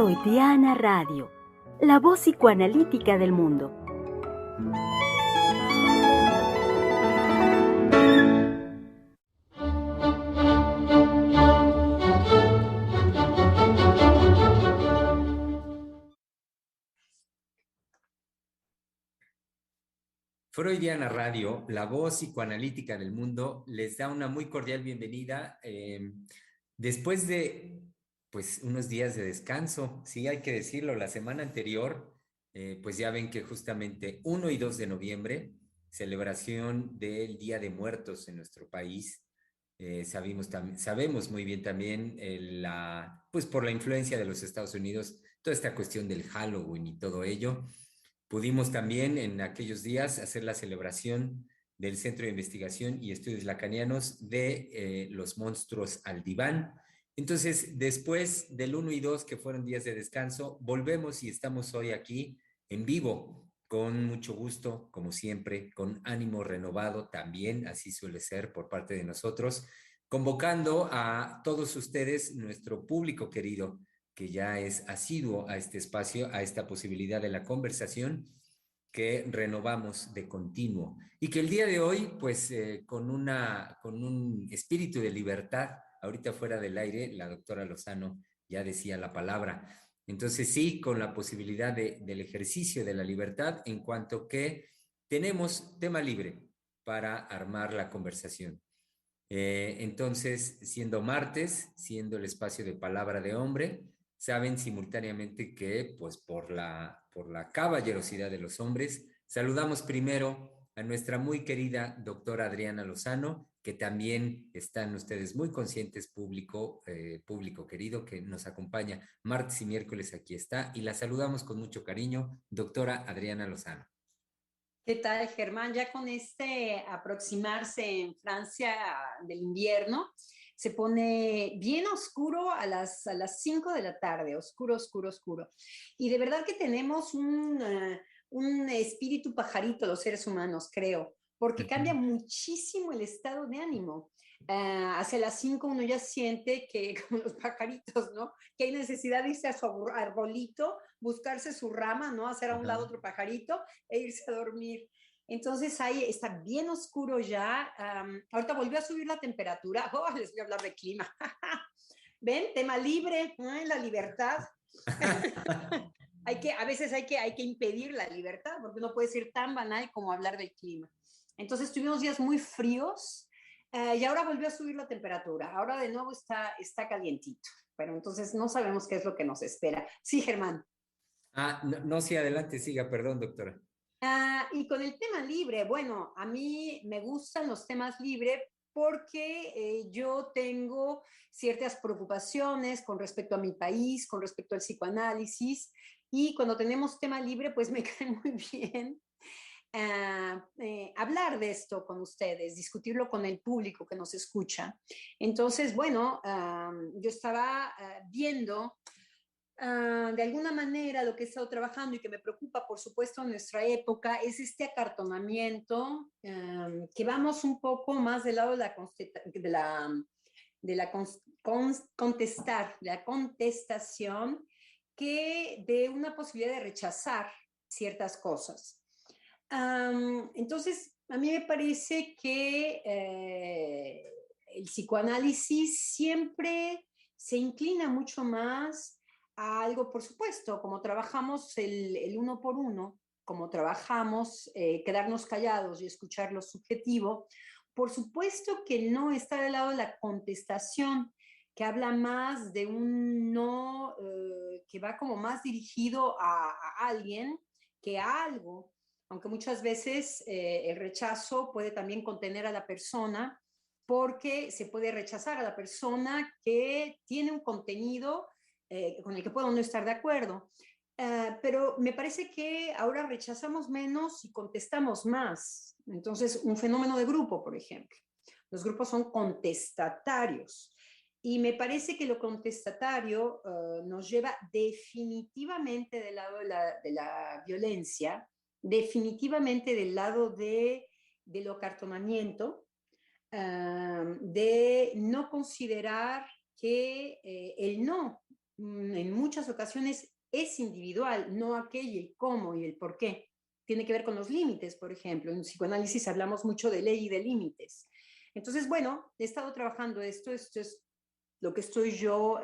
Freudiana Radio, la voz psicoanalítica del mundo. Freudiana Radio, la voz psicoanalítica del mundo, les da una muy cordial bienvenida después de unos días de descanso. Sí, hay que decirlo, la semana anterior, pues ya ven que justamente 1 y 2 de noviembre, celebración del Día de Muertos en nuestro país. Sabemos muy bien también pues por la influencia de los Estados Unidos, toda esta cuestión del Halloween y todo ello. Pudimos también en aquellos días hacer la celebración del Centro de Investigación y Estudios Lacanianos de los monstruos al diván. Entonces, después del 1 y 2, que fueron días de descanso, volvemos y estamos hoy aquí en vivo, con mucho gusto, como siempre, con ánimo renovado también, así suele ser por parte de nosotros, convocando a todos ustedes, nuestro público querido, que ya es asiduo a este espacio, a esta posibilidad de la conversación que renovamos de continuo. Y que el día de hoy, pues con un espíritu de libertad, ahorita fuera del aire, la doctora Lozano ya decía la palabra. Entonces sí, con la posibilidad del ejercicio de la libertad en cuanto que tenemos tema libre para armar la conversación. Entonces, siendo martes, siendo el espacio de palabra de hombre, saben simultáneamente que, pues por la caballerosidad de los hombres, saludamos primero a nuestra muy querida doctora Adriana Lozano, que también están ustedes muy conscientes, público querido, que nos acompaña martes y miércoles, aquí está, y la saludamos con mucho cariño, doctora Adriana Lozano. ¿Qué tal, Germán? Ya con este aproximarse en Francia del invierno, se pone bien oscuro a las 5 de la tarde, oscuro, oscuro, oscuro. Y de verdad que tenemos un espíritu pajarito los seres humanos, creo, porque cambia muchísimo el estado de ánimo. Hacia las 5 uno ya siente que, como los pajaritos, ¿no? Que hay necesidad de irse a su arbolito, buscarse su rama, ¿no? Hacer a un lado otro pajarito e irse a dormir. Entonces ahí está bien oscuro ya. Ahorita volvió a subir la temperatura. Oh, les voy a hablar de clima. ¿Ven? Tema libre, ¿eh? La libertad. A veces hay que impedir la libertad, porque no puede ser tan banal como hablar del clima. Entonces tuvimos días muy fríos y ahora volvió a subir la temperatura. Ahora de nuevo está calientito, pero entonces no sabemos qué es lo que nos espera. Sí, Germán. No, sí, adelante, siga, perdón, doctora. Y con el tema libre, bueno, a mí me gustan los temas libres porque yo tengo ciertas preocupaciones con respecto a mi país, con respecto al psicoanálisis, y cuando tenemos tema libre, pues me cae muy bien hablar de esto con ustedes, discutirlo con el público que nos escucha. Entonces, bueno, yo estaba viendo de alguna manera lo que he estado trabajando y que me preocupa, por supuesto, en nuestra época, es este acartonamiento, que vamos un poco más del lado de la contestación, que de una posibilidad de rechazar ciertas cosas. Entonces, a mí me parece que el psicoanálisis siempre se inclina mucho más a algo, por supuesto, como trabajamos el uno por uno, como trabajamos quedarnos callados y escuchar lo subjetivo, por supuesto que no está del lado de la contestación, que habla más de un no, que va como más dirigido a alguien que a algo, aunque muchas veces el rechazo puede también contener a la persona, porque se puede rechazar a la persona que tiene un contenido con el que puedo no estar de acuerdo. Pero me parece que ahora rechazamos menos y contestamos más. Entonces, un fenómeno de grupo, por ejemplo. Los grupos son contestatarios. Y me parece que lo contestatario nos lleva definitivamente del lado de la violencia, definitivamente del lado del acartonamiento, de no considerar que el no en muchas ocasiones es individual, no aquello y cómo y el por qué. Tiene que ver con los límites, por ejemplo. En psicoanálisis hablamos mucho de ley y de límites. Entonces, bueno, he estado trabajando esto es lo que estoy yo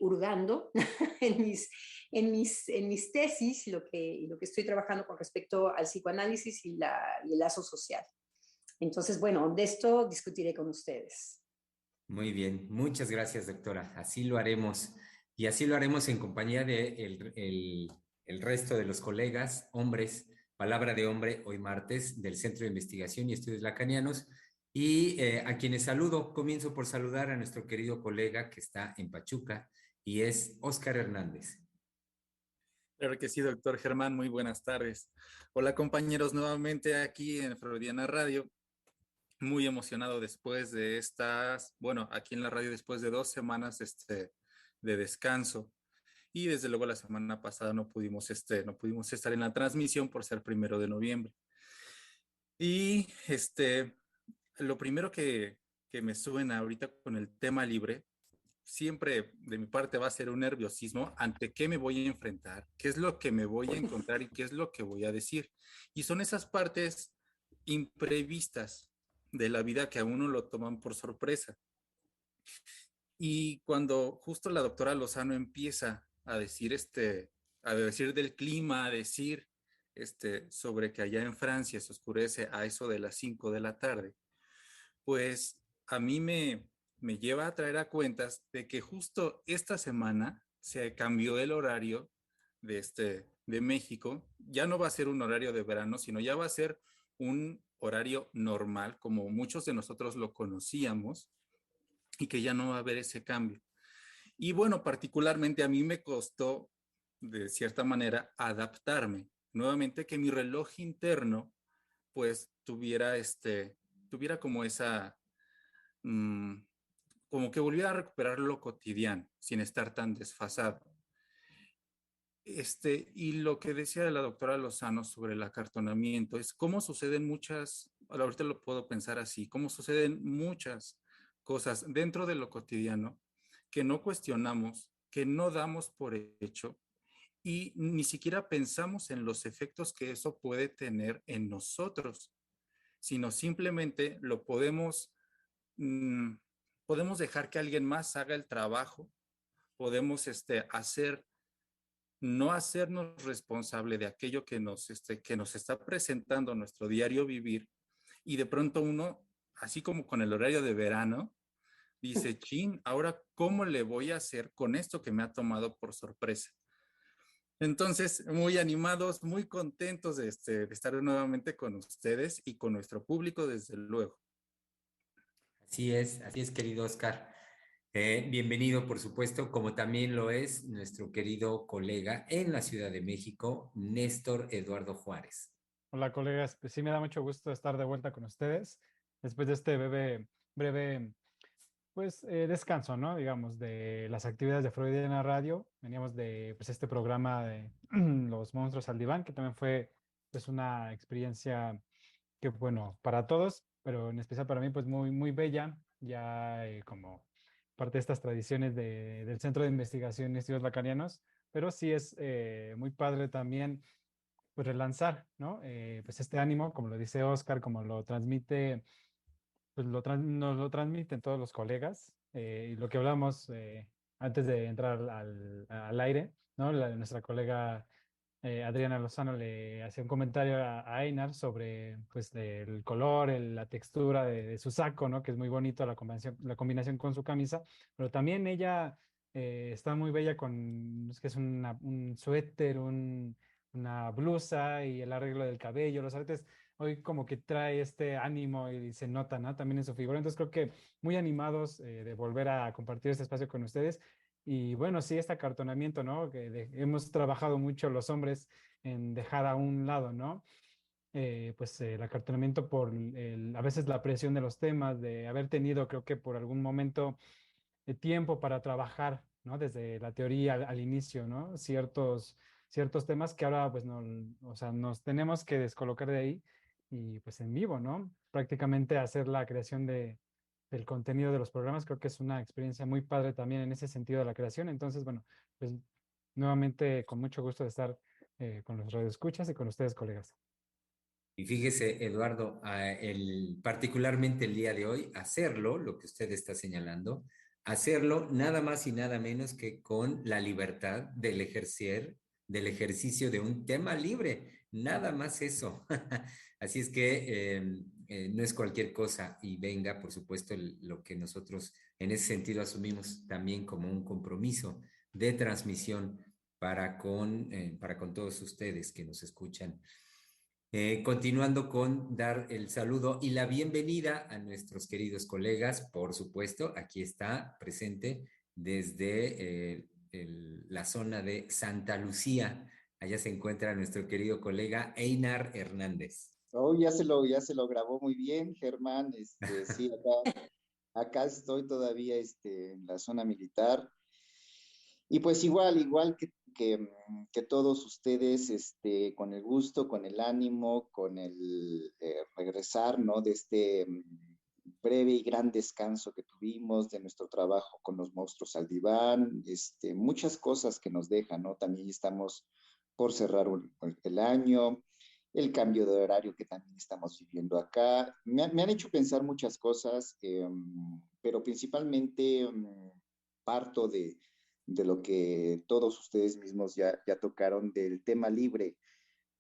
hurgando en mis tesis y lo que estoy trabajando con respecto al psicoanálisis y el lazo social. Entonces, bueno, de esto discutiré con ustedes. Muy bien, muchas gracias, doctora. Así lo haremos. Y así lo haremos en compañía de el resto de los colegas, hombres, palabra de hombre, hoy martes, del Centro de Investigación y Estudios Lacanianos. Y a quienes saludo, comienzo por saludar a nuestro querido colega que está en Pachuca y es Óscar Hernández. Claro que sí, doctor Germán, muy buenas tardes. Hola compañeros, nuevamente aquí en Freudiana Radio, muy emocionado después de aquí en la radio después de 2 semanas de descanso. Y desde luego la semana pasada no pudimos estar en la transmisión por ser 1 de noviembre. Y lo primero que me suena ahorita con el tema libre, siempre de mi parte va a ser un nerviosismo ante qué me voy a enfrentar, qué es lo que me voy a encontrar y qué es lo que voy a decir. Y son esas partes imprevistas de la vida que a uno lo toman por sorpresa. Y cuando justo la doctora Lozano empieza a decir del clima, a decir sobre que allá en Francia se oscurece a eso de las 5 de la tarde, pues a mí me lleva a traer a cuentas de que justo esta semana se cambió el horario de México. Ya no va a ser un horario de verano, sino ya va a ser un horario normal, como muchos de nosotros lo conocíamos, y que ya no va a haber ese cambio. Y bueno, particularmente a mí me costó, de cierta manera, adaptarme. Nuevamente que mi reloj interno, pues, tuviera como esa, mmm, como que volviera a recuperar lo cotidiano, sin estar tan desfasado. Y lo que decía la doctora Lozano sobre el acartonamiento es cómo suceden ahorita lo puedo pensar así, cómo suceden muchas cosas dentro de lo cotidiano que no cuestionamos, que no damos por hecho y ni siquiera pensamos en los efectos que eso puede tener en nosotros, sino simplemente mm, podemos dejar que alguien más haga el trabajo, podemos no hacernos responsable de aquello que nos está presentando nuestro diario vivir y de pronto uno, así como con el horario de verano, dice, chin, ahora ¿cómo le voy a hacer con esto que me ha tomado por sorpresa? Entonces, muy animados, muy contentos de estar nuevamente con ustedes y con nuestro público, desde luego. Así es, querido Oscar. Bienvenido, por supuesto, como también lo es nuestro querido colega en la Ciudad de México, Néstor Eduardo Juárez. Hola, colegas. Pues sí, me da mucho gusto estar de vuelta con ustedes después de este breve pues, descanso, ¿no? Digamos, de las actividades de Freudiana Radio. Veníamos de pues, este programa de Los Monstruos al Diván, que también fue pues, una experiencia que, bueno, para todos, pero en especial para mí, pues muy, muy bella, ya como parte de estas tradiciones del Centro de Investigación y Estudios Lacanianos, pero sí es muy padre también pues relanzar, ¿no? Pues este ánimo, como lo dice Oscar, como lo transmite, pues nos lo transmiten todos los colegas. Y lo que hablamos antes de entrar al aire, ¿no? Nuestra colega Adriana Lozano le hacía un comentario a Einar sobre, pues, el color, la textura de su saco, ¿no? Que es muy bonito la combinación con su camisa, pero también ella está muy bella con, es que es un suéter, una blusa y el arreglo del cabello, los aretes, hoy como que trae este ánimo y se nota, ¿no? También en su figura. Entonces creo que muy animados de volver a compartir este espacio con ustedes. Y bueno, sí, este acartonamiento, ¿no? Que hemos trabajado mucho los hombres en dejar a un lado, ¿no? Pues el acartonamiento por a veces la presión de los temas, de haber tenido, creo que por algún momento, de tiempo para trabajar, ¿no? Desde la teoría al inicio, ¿no? Ciertos temas que ahora, pues, no, o sea, nos tenemos que descolocar de ahí y, pues, en vivo, ¿no? Prácticamente hacer la creación del contenido de los programas. Creo que es una experiencia muy padre también en ese sentido de la creación. Entonces, bueno, pues nuevamente con mucho gusto de estar con los radioescuchas y con ustedes, colegas. Y fíjese, Eduardo, particularmente el día de hoy, hacerlo, lo que usted está señalando, hacerlo nada más y nada menos que con la libertad del ejercicio de un tema libre, nada más eso. Así es que no es cualquier cosa y venga, por supuesto, lo que nosotros en ese sentido asumimos también como un compromiso de transmisión para con todos ustedes que nos escuchan. Continuando con dar el saludo y la bienvenida a nuestros queridos colegas, por supuesto, aquí está presente desde la zona de Santa Lucía. Allá se encuentra nuestro querido colega Einar Hernández. Oh, ya se lo grabó muy bien, Germán. Sí, acá estoy todavía en la zona militar. Y pues igual que todos ustedes, con el gusto, con el ánimo, con el regresar, ¿no? De este breve y gran descanso que tuvimos de nuestro trabajo con los monstruos al diván, muchas cosas que nos dejan, ¿no? También estamos por cerrar el año, el cambio de horario que también estamos viviendo acá. Me han hecho pensar muchas cosas, pero principalmente parto de lo que todos ustedes mismos ya tocaron, del tema libre.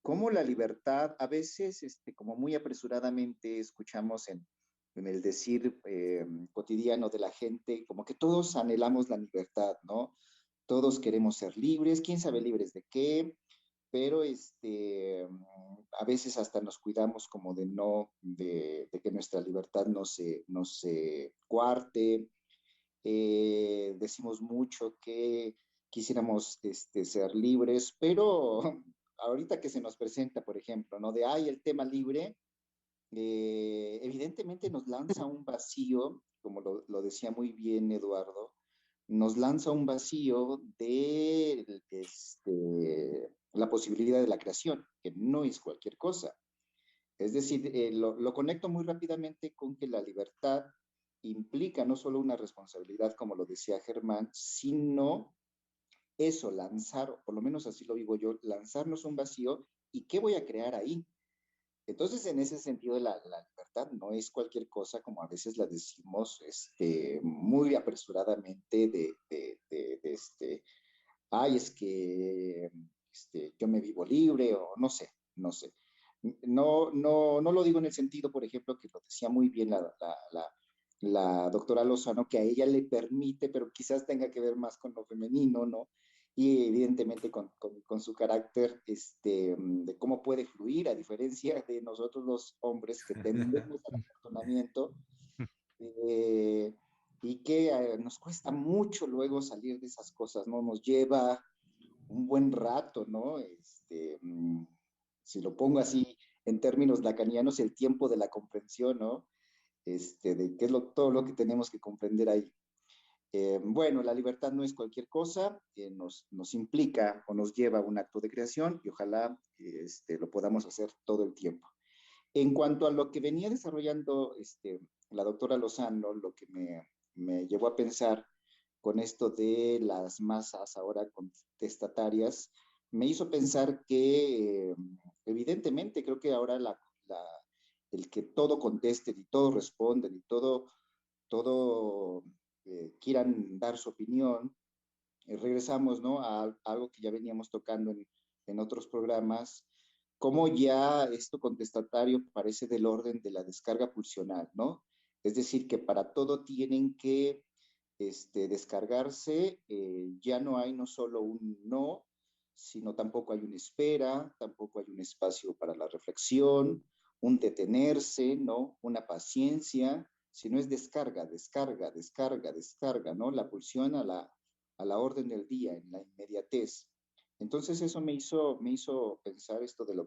Cómo la libertad, a veces, como muy apresuradamente escuchamos en el decir cotidiano de la gente, como que todos anhelamos la libertad, ¿no? Todos queremos ser libres, quién sabe libres de qué, pero a veces hasta nos cuidamos como de que nuestra libertad no se cuarte. Decimos mucho que quisiéramos ser libres, pero ahorita que se nos presenta, por ejemplo, ¿no? El tema libre, evidentemente nos lanza un vacío, como lo decía muy bien Eduardo, nos lanza un vacío de la posibilidad de la creación, que no es cualquier cosa. Es decir, lo conecto muy rápidamente con que la libertad implica no solo una responsabilidad, como lo decía Germán, sino eso, lanzar, o por lo menos así lo digo yo, lanzarnos un vacío y qué voy a crear ahí. Entonces, en ese sentido, la libertad no es cualquier cosa, como a veces la decimos muy apresuradamente ay, es que yo me vivo libre, o no sé, no sé. No lo digo en el sentido, por ejemplo, que lo decía muy bien la doctora Lozano, que a ella le permite, pero quizás tenga que ver más con lo femenino, ¿no? Y evidentemente con su carácter, de cómo puede fluir, a diferencia de nosotros los hombres que tendemos al acartonamiento, y que nos cuesta mucho luego salir de esas cosas, ¿no? Nos lleva un buen rato, ¿no? Si lo pongo así en términos lacanianos, el tiempo de la comprensión, ¿no? De qué es todo lo que tenemos que comprender ahí. Bueno, la libertad no es cualquier cosa, nos implica o nos lleva a un acto de creación y ojalá lo podamos hacer todo el tiempo. En cuanto a lo que venía desarrollando la doctora Lozano, lo que me llevó a pensar con esto de las masas ahora contestatarias, me hizo pensar que evidentemente creo que ahora el que todo contesten y todo responden y todo quieran dar su opinión, regresamos, ¿no? A algo que ya veníamos tocando en otros programas, como ya esto contestatario parece del orden de la descarga pulsional, ¿no? Es decir, que para todo tienen que descargarse, ya no hay no solo un no, sino tampoco hay una espera, tampoco hay un espacio para la reflexión, un detenerse, ¿no? Una paciencia, sino es descarga, descarga, descarga, descarga, ¿no? La pulsión a la orden del día, en la inmediatez. Entonces eso me hizo pensar esto de lo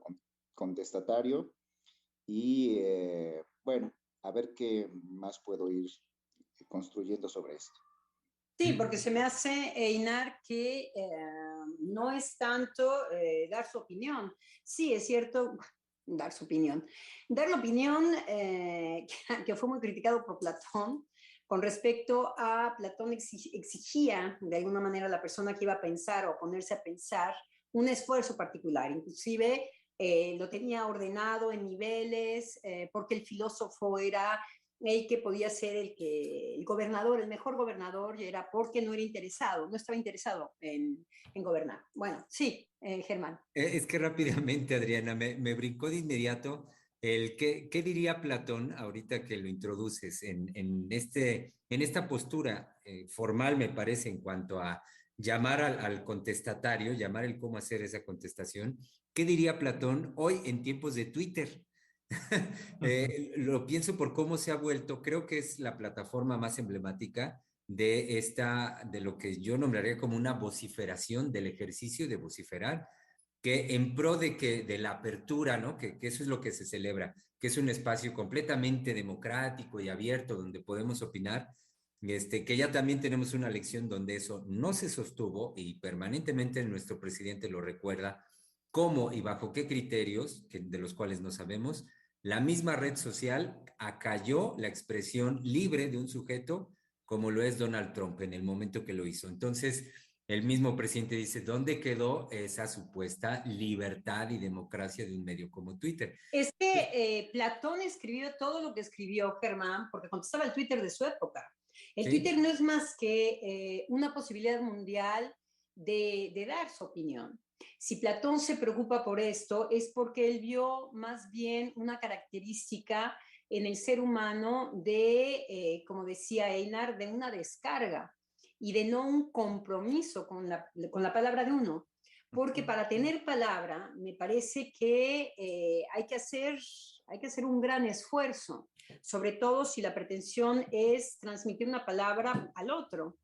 contestatario y bueno, a ver qué más puedo ir construyendo sobre esto. Sí, porque se me hace, Einar, que no es tanto dar su opinión. Sí, es cierto, dar su opinión. Dar la opinión, que fue muy criticado por Platón, con respecto a Platón exigía de alguna manera a la persona que iba a pensar o ponerse a pensar un esfuerzo particular, inclusive lo tenía ordenado en niveles, porque el filósofo era el que podía ser el gobernador, el mejor gobernador, y era porque no era interesado, no estaba interesado en gobernar. Bueno, sí, Germán. Es que rápidamente, Adriana, me brincó de inmediato qué diría Platón ahorita que lo introduces en esta postura formal, me parece, en cuanto a llamar al contestatario, llamar el cómo hacer esa contestación. ¿Qué diría Platón hoy en tiempos de Twitter? Lo pienso por cómo se ha vuelto, creo que es la plataforma más emblemática de lo que yo nombraría como una vociferación, del ejercicio de vociferar, que en pro de la apertura, ¿no? Que eso es lo que se celebra, que es un espacio completamente democrático y abierto donde podemos opinar, que ya también tenemos una lección donde eso no se sostuvo y permanentemente nuestro presidente lo recuerda, cómo y bajo qué criterios, de los cuales no sabemos, la misma red social acalló la expresión libre de un sujeto como lo es Donald Trump en el momento que lo hizo. Entonces, el mismo presidente dice, ¿dónde quedó esa supuesta libertad y democracia de un medio como Twitter? Es que Platón escribió todo lo que escribió Germán porque contestaba el Twitter de su época. El Sí. Twitter no es más que una posibilidad mundial de dar su opinión. Si Platón se preocupa por esto es porque él vio más bien una característica en el ser humano como decía Einar, de una descarga y de no un compromiso con la palabra de uno. Porque para tener palabra me parece que hay que hacer un gran esfuerzo, sobre todo si la pretensión es transmitir una palabra al otro.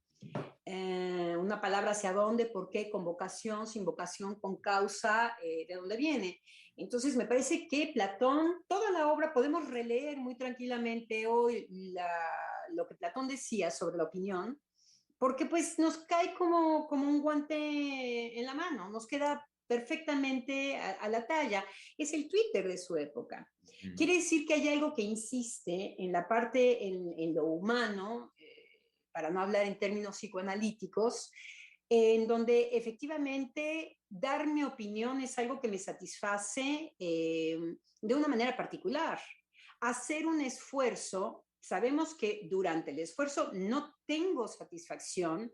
Una palabra hacia dónde, por qué, con vocación, sin vocación, con causa, de dónde viene. Entonces me parece que Platón, toda la obra podemos releer muy tranquilamente hoy lo que Platón decía sobre la opinión, porque pues nos cae como un guante en la mano, nos queda perfectamente a la talla. Es el Twitter de su época. Quiere decir que hay algo que insiste en la parte, en lo humano, para no hablar en términos psicoanalíticos, en donde efectivamente dar mi opinión es algo que me satisface de una manera particular. Hacer un esfuerzo, sabemos que durante el esfuerzo no tengo satisfacción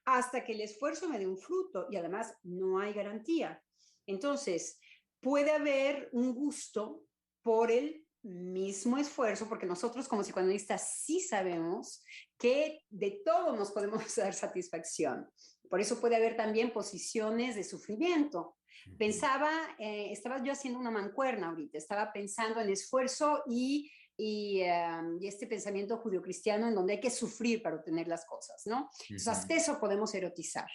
hasta que el esfuerzo me dé un fruto y además no hay garantía. Entonces, puede haber un gusto por el mismo esfuerzo, porque nosotros como psicoanalistas sí sabemos que de todo nos podemos dar satisfacción. Por eso puede haber también posiciones de sufrimiento. Estaba yo haciendo una mancuerna ahorita, estaba pensando en esfuerzo y este pensamiento judio-cristiano en donde hay que sufrir para obtener las cosas, ¿no? Entonces, hasta eso podemos erotizar.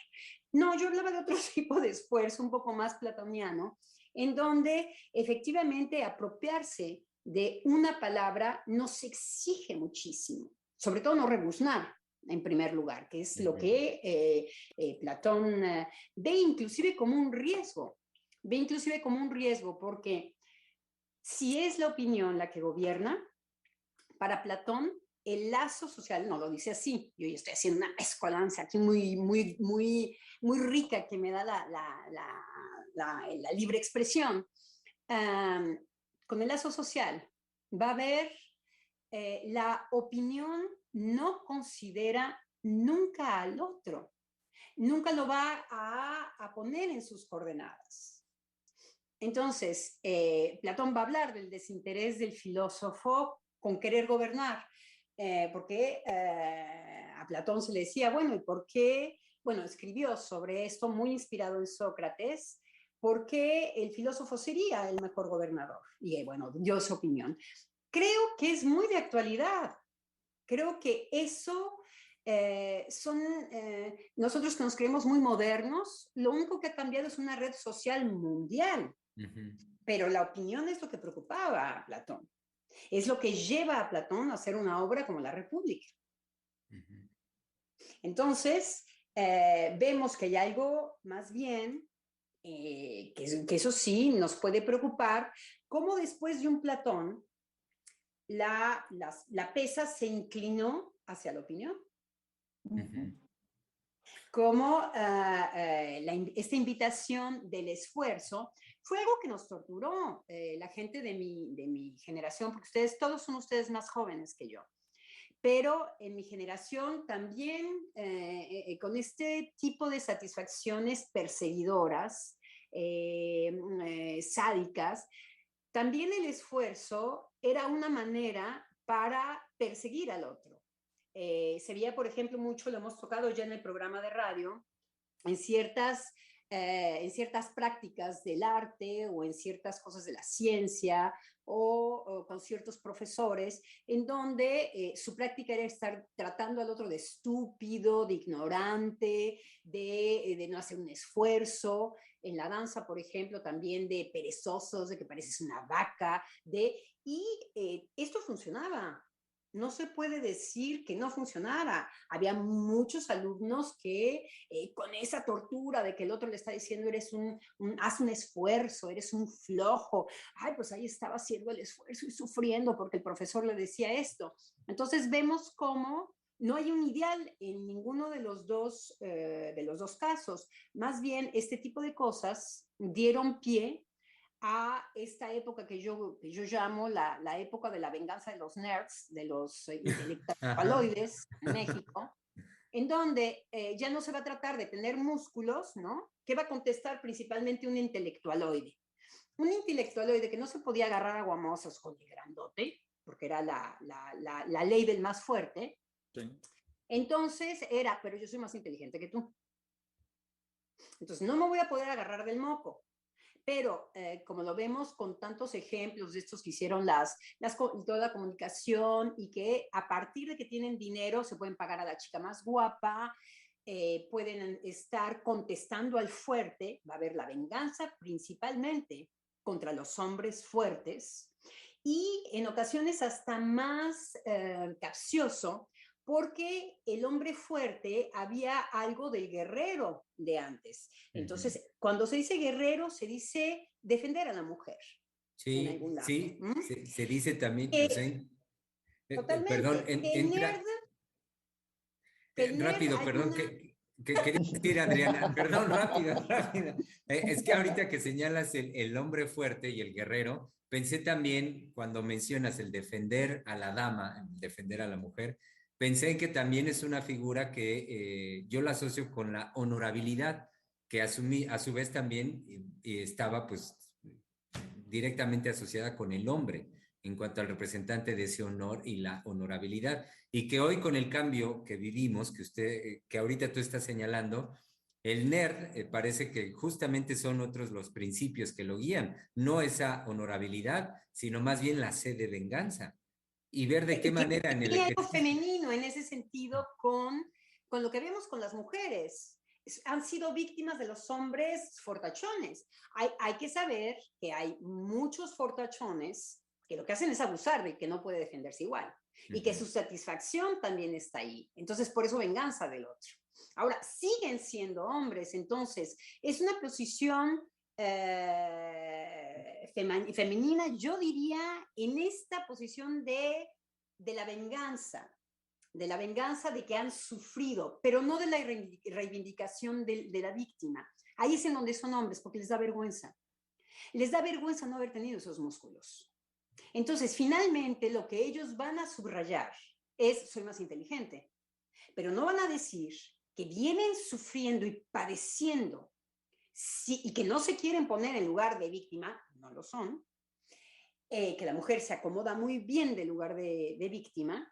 No, yo hablaba de otro tipo de esfuerzo, un poco más platoniano, en donde efectivamente apropiarse de una palabra nos exige muchísimo, sobre todo no rebuznar, en primer lugar, que es lo que Platón ve inclusive como un riesgo. Ve inclusive como un riesgo porque si es la opinión la que gobierna, para Platón el lazo social, no lo dice así, yo estoy haciendo una mezcolanza aquí muy rica que me da la libre expresión. Con el lazo social va a haber la opinión no considera nunca al otro, nunca lo va a poner en sus coordenadas. Entonces, Platón va a hablar del desinterés del filósofo con querer gobernar, porque a Platón se le decía, bueno, ¿y por qué? Bueno, escribió sobre esto muy inspirado en Sócrates, porque el filósofo sería el mejor gobernador. Y bueno, dio su opinión. Creo que es muy de actualidad. Creo que eso nosotros que nos creemos muy modernos, lo único que ha cambiado es una red social mundial. Pero la opinión es lo que preocupaba a Platón. Es lo que lleva a Platón a hacer una obra como La República. Entonces, vemos que hay algo más bien, que eso sí nos puede preocupar, cómo después de un Platón, la pesa se inclinó hacia la opinión. Ujú. Como esta invitación del esfuerzo fue algo que nos torturó la gente de mi generación, porque todos son ustedes más jóvenes que yo. Pero en mi generación también, con este tipo de satisfacciones perseguidoras, sádicas, también el esfuerzo era una manera para perseguir al otro. Se veía, por ejemplo, mucho, lo hemos tocado ya en el programa de radio, en ciertas prácticas del arte o en ciertas cosas de la ciencia o con ciertos profesores, en donde su práctica era estar tratando al otro de estúpido, de ignorante, de no hacer un esfuerzo. En la danza, por ejemplo, también de perezosos, de que pareces una vaca, y esto funcionaba. No se puede decir que no funcionara. Había muchos alumnos que con esa tortura de que el otro le está diciendo haz un esfuerzo, eres un flojo. Ay, pues ahí estaba haciendo el esfuerzo y sufriendo porque el profesor le decía esto. Entonces vemos cómo no hay un ideal en ninguno de los dos casos. Más bien, este tipo de cosas dieron pie a esta época que yo llamo la época de la venganza de los nerds, de los intelectualoides en México, en donde ya no se va a tratar de tener músculos, ¿no? ¿Qué va a contestar principalmente un intelectualoide? Un intelectualoide que no se podía agarrar a guamazos con el grandote, porque era la ley del más fuerte. Sí. Entonces era, pero yo soy más inteligente que tú. Entonces no me voy a poder agarrar del moco. Pero como lo vemos con tantos ejemplos de estos que hicieron toda la comunicación y que a partir de que tienen dinero se pueden pagar a la chica más guapa, pueden estar contestando al fuerte, va a haber la venganza principalmente contra los hombres fuertes y en ocasiones hasta más capcioso, porque el hombre fuerte había algo del guerrero de antes. Entonces, cuando se dice guerrero, se dice defender a la mujer. En algún lado. Sí, se dice también, perdón, Totalmente. entra rápido, perdón, que quería decir, Adriana, perdón, rápida. Es que ahorita que señalas el hombre fuerte y el guerrero, pensé también cuando mencionas el defender a la dama, el defender a la mujer, pensé que también es una figura que yo la asocio con la honorabilidad, que a su vez también estaba pues directamente asociada con el hombre en cuanto al representante de ese honor y la honorabilidad. Y que hoy con el cambio que vivimos, que ahorita tú estás señalando, el nerd parece que justamente son otros los principios que lo guían, no esa honorabilidad, sino más bien la sed de venganza. Y ver de qué manera en el ejercicio femenino en ese sentido con lo que vemos con las mujeres. Han sido víctimas de los hombres fortachones. Hay que saber que hay muchos fortachones que lo que hacen es abusar de que no puede defenderse igual y que su satisfacción también está ahí. Entonces, por eso venganza del otro. Ahora, siguen siendo hombres, entonces es una posición femenina, yo diría, en esta posición de la venganza de que han sufrido, pero no de la reivindicación de la víctima. Ahí es en donde son hombres, porque les da vergüenza. Les da vergüenza no haber tenido esos músculos. Entonces, finalmente, lo que ellos van a subrayar es, soy más inteligente, pero no van a decir que vienen sufriendo y padeciendo y que no se quieren poner en lugar de víctima, no lo son, que la mujer se acomoda muy bien del lugar de víctima.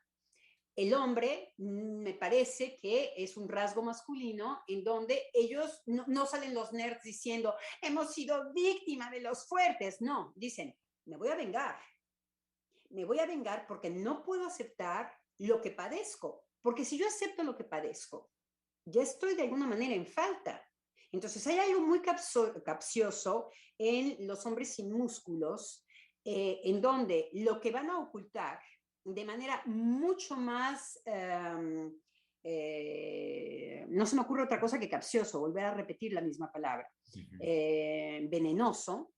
El hombre, me parece que es un rasgo masculino en donde ellos no salen los nerds diciendo hemos sido víctimas de los fuertes. No, dicen, me voy a vengar porque no puedo aceptar lo que padezco. Porque si yo acepto lo que padezco, ya estoy de alguna manera en falta. Entonces hay algo muy capcioso en los hombres sin músculos, en donde lo que van a ocultar de manera mucho más, no se me ocurre otra cosa que capcioso, volver a repetir la misma palabra, venenoso,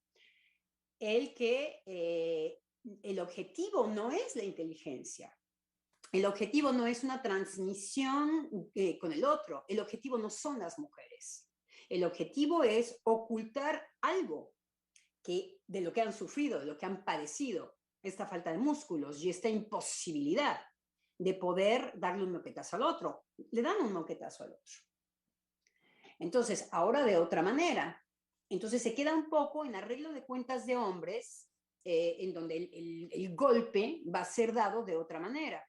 el objetivo no es la inteligencia. El objetivo no es una transmisión con el otro. El objetivo no son las mujeres. El objetivo es ocultar algo de lo que han sufrido, de lo que han padecido, esta falta de músculos y esta imposibilidad de poder darle un moquetazo al otro. Le dan un moquetazo al otro. Entonces, ahora de otra manera. Entonces se queda un poco en arreglo de cuentas de hombres, en donde el golpe va a ser dado de otra manera,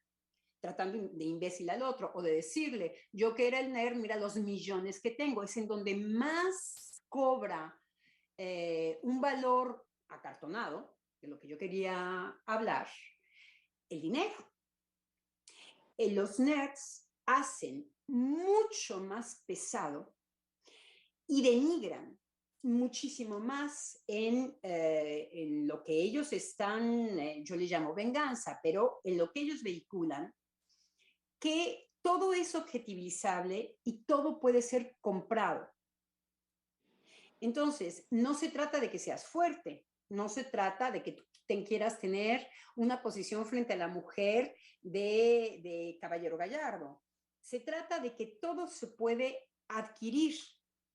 tratando de imbécil al otro o de decirle, yo que era el nerd, mira los millones que tengo. Es en donde más cobra un valor acartonado, de lo que yo quería hablar, el dinero. Los nerds hacen mucho más pesado y denigran muchísimo más en lo que ellos están, yo le llamo venganza, pero en lo que ellos vehiculan, que todo es objetivizable y todo puede ser comprado. Entonces, no se trata de que seas fuerte, no se trata de que tú quieras tener una posición frente a la mujer de caballero gallardo. Se trata de que todo se puede adquirir,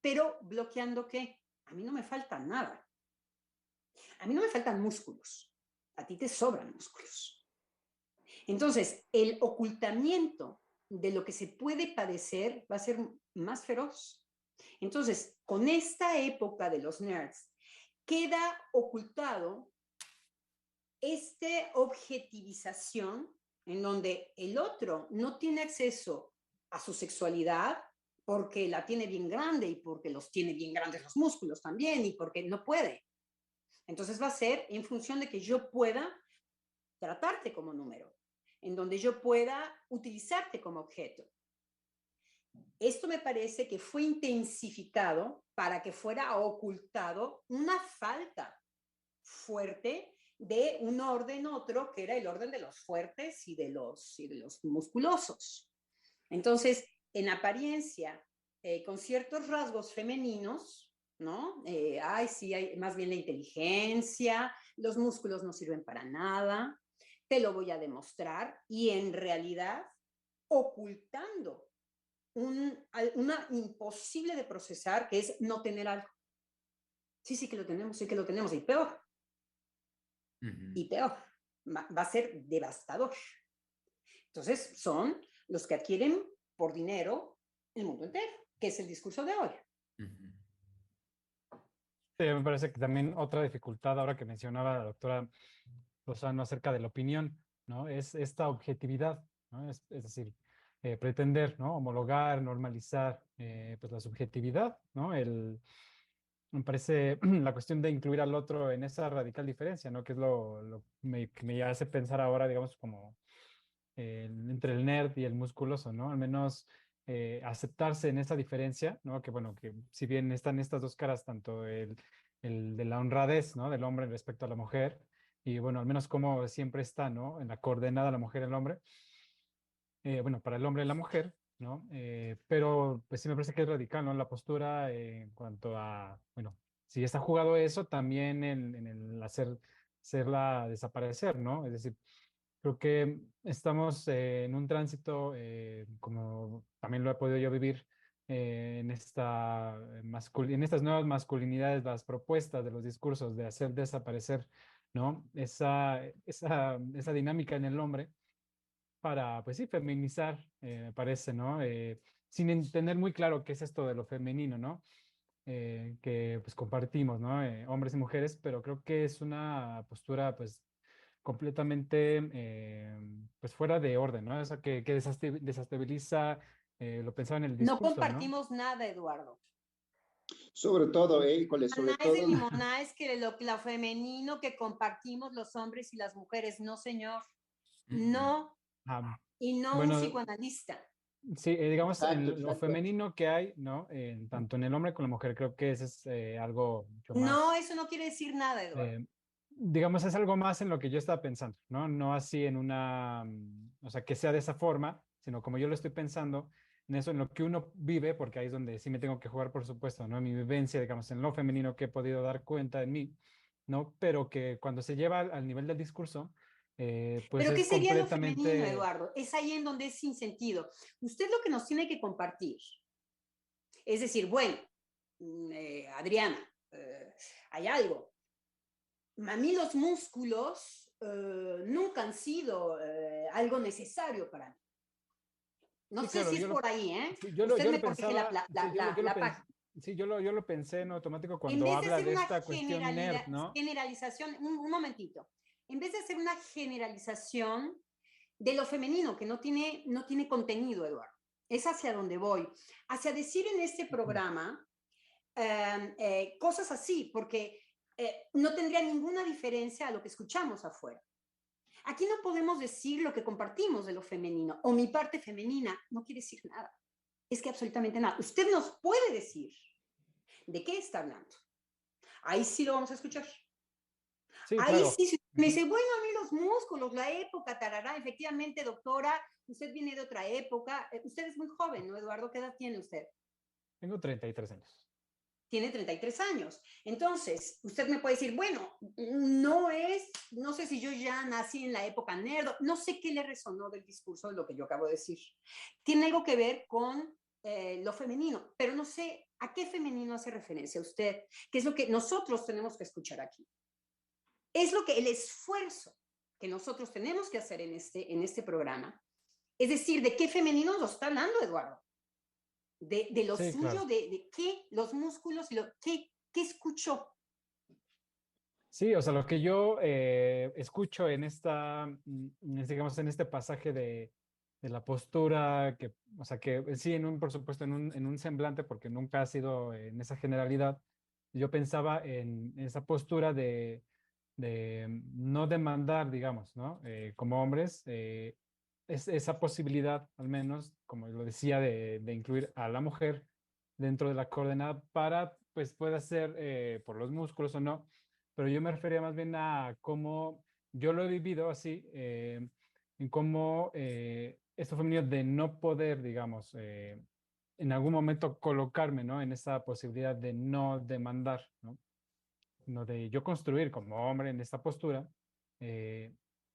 pero bloqueando ¿qué? A mí no me falta nada. A mí no me faltan músculos. A ti te sobran músculos. Entonces, el ocultamiento de lo que se puede padecer va a ser más feroz. Entonces, con esta época de los nerds, queda ocultado esta objetivización en donde el otro no tiene acceso a su sexualidad porque la tiene bien grande y porque los tiene bien grandes los músculos también y porque no puede. Entonces va a ser en función de que yo pueda tratarte como número, en donde yo pueda utilizarte como objeto. Esto me parece que fue intensificado para que fuera ocultado una falta fuerte de un orden otro, que era el orden de los fuertes y de los musculosos. Entonces, en apariencia, con ciertos rasgos femeninos, ¿no? Sí, hay más bien la inteligencia, los músculos no sirven para nada, te lo voy a demostrar, y en realidad ocultando una imposible de procesar, que es no tener algo. Sí que lo tenemos, y peor. Y peor, va a ser devastador. Entonces, son los que adquieren por dinero el mundo entero, que es el discurso de hoy. Sí, me parece que también otra dificultad, ahora que mencionaba la doctora Lozano acerca de la opinión, ¿no? Es esta objetividad, ¿no? Es decir, pretender, ¿no? Homologar, normalizar, pues la subjetividad, ¿no? Me parece la cuestión de incluir al otro en esa radical diferencia, ¿no? Que es que me hace pensar ahora, digamos, como entre el nerd y el musculoso, ¿no? Al menos aceptarse en esa diferencia, ¿no? Que bueno, que si bien están estas dos caras, tanto el de la honradez, ¿no? Del hombre respecto a la mujer, y bueno, al menos como siempre está, ¿no? En la coordenada la mujer y el hombre, bueno, para el hombre y la mujer, ¿no? Pero pues sí me parece que es radical, ¿no? La postura en cuanto a, bueno, si está jugado eso, también en el hacerla desaparecer, ¿no? Es decir, creo que estamos en un tránsito, como también lo he podido yo vivir, en en estas nuevas masculinidades, las propuestas de los discursos de hacer desaparecer, ¿no? Esa dinámica en el hombre para, pues sí, feminizar, me parece, ¿no? Sin tener muy claro qué es esto de lo femenino, ¿no? Que pues compartimos, ¿no? Hombres y mujeres, pero creo que es una postura, pues, completamente, pues, fuera de orden, ¿no? Esa que desestabiliza, lo pensaba en el No discurso, ¿no? compartimos nada, Eduardo. Sobre todo, híjole, sobre Maná es de todo, limoná, es que lo femenino que compartimos los hombres y las mujeres, no, señor. No, Ah, y no un bueno, psicoanalista. sí, digamos, exacto, en lo exacto. femenino que hay, ¿no? Tanto en el hombre como en la mujer, creo que ese es algo mucho No, más, eso no quiere decir nada, Eduardo. digamos, es algo más en lo que yo estaba pensando, ¿no? No así en o sea, que sea de esa forma, sino como yo lo estoy pensando, en eso, en lo que uno vive, porque ahí es donde sí me tengo que jugar, por supuesto, ¿no? En mi vivencia, digamos, en lo femenino que he podido dar cuenta en mí, ¿no? Pero que cuando se lleva al nivel del discurso, pues Pero ¿qué es sería lo femenino, completamente... Eduardo? Es ahí en donde es sin sentido. Usted lo que nos tiene que compartir, es decir, bueno, Adriana, hay algo. A mí los músculos nunca han sido algo necesario para mí. No Sí, sé claro, si es por ahí, ¿eh? yo Usted lo me corrige pensaba, sí, la parte. sí, yo lo pensé en automático En cuando vez de habla hacer de una esta cuestión nerd, ¿no? generalización, un momentito, en vez de hacer una generalización de lo femenino, que no tiene contenido, Eduardo, es hacia donde voy, hacia decir en este programa cosas así, porque no tendría ninguna diferencia a lo que escuchamos afuera. Aquí no podemos decir lo que compartimos de lo femenino, o mi parte femenina, no quiere decir nada, es que absolutamente nada. Usted nos puede decir de qué está hablando. Ahí sí lo vamos a escuchar. Sí, Ahí claro. sí, si me dice, bueno, a mí los músculos, la época, tarará, efectivamente, doctora, usted viene de otra época. Usted es muy joven, ¿no, Eduardo? ¿Qué edad tiene usted? Tengo 33 años. Tiene 33 años. Entonces, usted me puede decir, bueno, no sé si yo ya nací en la época nerd, no sé qué le resonó del discurso de lo que yo acabo de decir. Tiene algo que ver con lo femenino, pero no sé a qué femenino hace referencia usted, que es lo que nosotros tenemos que escuchar aquí. Es lo que el esfuerzo que nosotros tenemos que hacer en este programa. Es decir, ¿de qué femenino nos está hablando, Eduardo? De lo Sí, suyo, claro. de qué, los músculos, qué escuchó. Sí, o sea, lo que yo escucho en esta, digamos, en este pasaje de la postura, que, o sea, que sí, por supuesto, en un semblante, porque nunca ha sido en esa generalidad, yo pensaba en esa postura de no demandar, digamos, ¿no? Como hombres, esa posibilidad, al menos, como lo decía, de incluir a la mujer dentro de la coordenada para, pues, pueda ser por los músculos o no, pero yo me refería más bien a cómo yo lo he vivido así, en cómo esto femenino de no poder, digamos, en algún momento colocarme, ¿no? En esa posibilidad de no demandar, ¿no? No de yo construir como hombre en esta postura, eh,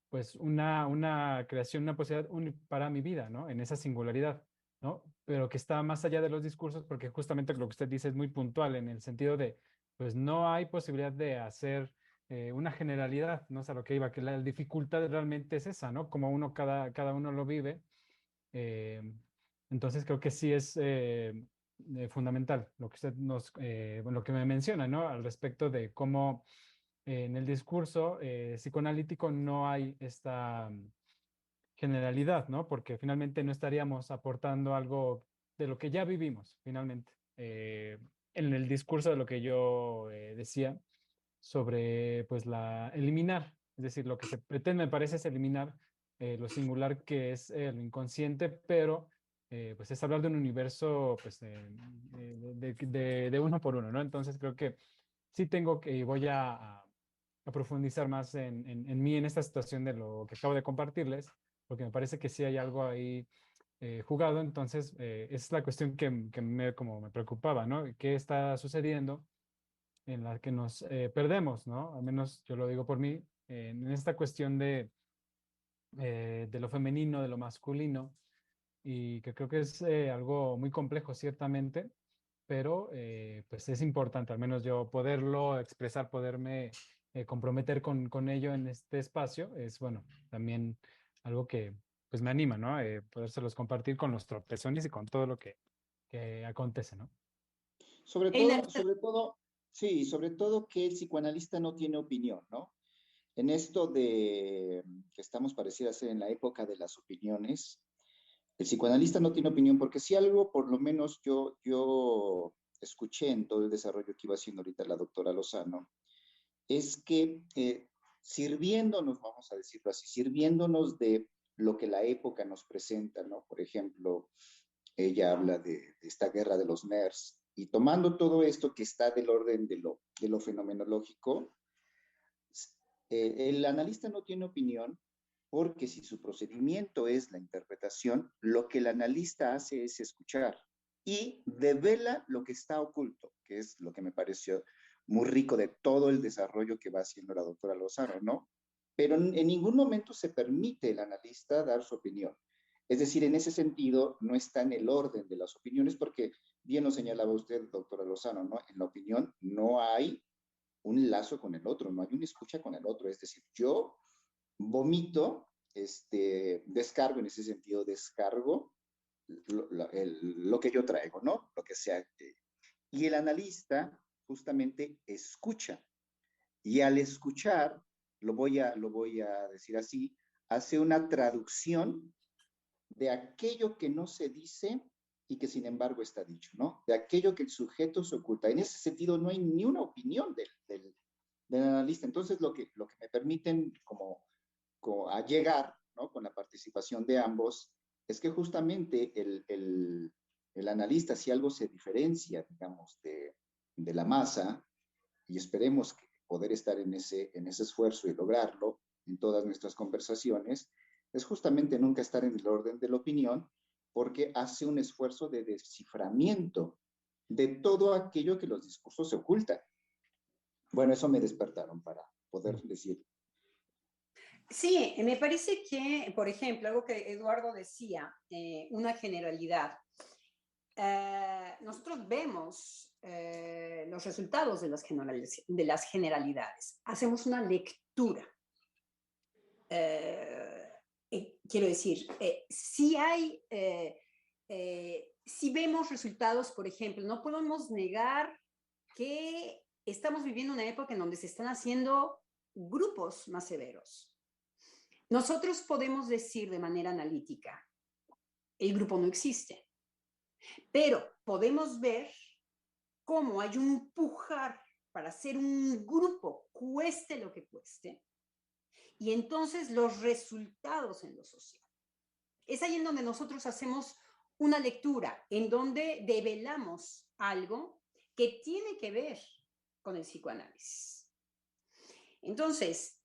pues una creación, una posibilidad para mi vida, ¿no? En esa singularidad, ¿no? Pero que está más allá de los discursos, porque justamente lo que usted dice es muy puntual en el sentido de, pues no hay posibilidad de hacer una generalidad, ¿no? O sea, lo que iba, que la dificultad realmente es esa, ¿no? Como cada uno lo vive. eh, entonces creo que sí es fundamental lo que usted lo que me menciona, ¿no? Al respecto de cómo en el discurso psicoanalítico no hay esta generalidad, ¿no? Porque finalmente no estaríamos aportando algo de lo que ya vivimos, finalmente. En el discurso de lo que yo decía sobre, pues, eliminar, es decir, lo que se pretende, me parece, es eliminar lo singular que es el inconsciente, pero pues es hablar de un universo pues, de uno por uno, ¿no? Entonces creo que sí tengo que, y voy a profundizar más en mí, en esta situación de lo que acabo de compartirles, porque me parece que sí hay algo ahí jugado, entonces es la cuestión como me preocupaba, ¿no? ¿Qué está sucediendo en la que nos perdemos, ¿no? Al menos yo lo digo por mí, en esta cuestión de lo femenino, de lo masculino, y que creo que es algo muy complejo, ciertamente, pero pues es importante, al menos yo poderlo expresar, poderme comprometer con ello en este espacio, es bueno, también algo que pues me anima, ¿no? Podérselos compartir con los tropezones y con todo lo que acontece, ¿no? Sobre todo, sí, sobre todo que el psicoanalista no tiene opinión, ¿no? En esto de que estamos pareciera ser en la época de las opiniones, el psicoanalista no tiene opinión, porque si algo, por lo menos yo escuché en todo el desarrollo que iba haciendo ahorita la doctora Lozano, es que sirviéndonos, vamos a decirlo así, sirviéndonos de lo que la época nos presenta, ¿no? Por ejemplo, ella habla de esta guerra de los nerds, y tomando todo esto que está del orden de lo fenomenológico, el analista no tiene opinión porque si su procedimiento es la interpretación, lo que el analista hace es escuchar y devela lo que está oculto, que es lo que me pareció muy rico de todo el desarrollo que va haciendo la doctora Lozano, ¿no? pero en ningún momento se permite el analista dar su opinión. Es decir, en ese sentido, no está en el orden de las opiniones, porque bien lo señalaba usted, doctora Lozano, ¿no? En la opinión no hay un lazo con el otro, no hay una escucha con el otro. Es decir, yo vomito, descargo en ese sentido, descargo lo que yo traigo, ¿no? Lo que sea. Y el analista justamente escucha. Y al escuchar, lo voy a decir así, hace una traducción de aquello que no se dice y que sin embargo está dicho, ¿no? De aquello que el sujeto se oculta. En ese sentido no hay ni una opinión del analista. Entonces lo que me permiten como a llegar, ¿no? Con la participación de ambos, es que justamente el analista, si algo se diferencia, digamos, de la masa, y esperemos que poder estar en ese esfuerzo y lograrlo en todas nuestras conversaciones, es justamente nunca estar en el orden de la opinión, porque hace un esfuerzo de desciframiento de todo aquello que los discursos se ocultan. Bueno, eso me despertaron para poder decir. Sí, me parece que, por ejemplo, algo que Eduardo decía, una generalidad. Nosotros vemos los resultados de las generalidades. Hacemos una lectura. Quiero decir, si vemos resultados, por ejemplo, no podemos negar que estamos viviendo una época en donde se están haciendo grupos más severos. Nosotros podemos decir de manera analítica, el grupo no existe, pero podemos ver cómo hay un empujar para hacer un grupo, cueste lo que cueste, y entonces los resultados en lo social. Es ahí en donde nosotros hacemos una lectura, en donde develamos algo que tiene que ver con el psicoanálisis. Entonces,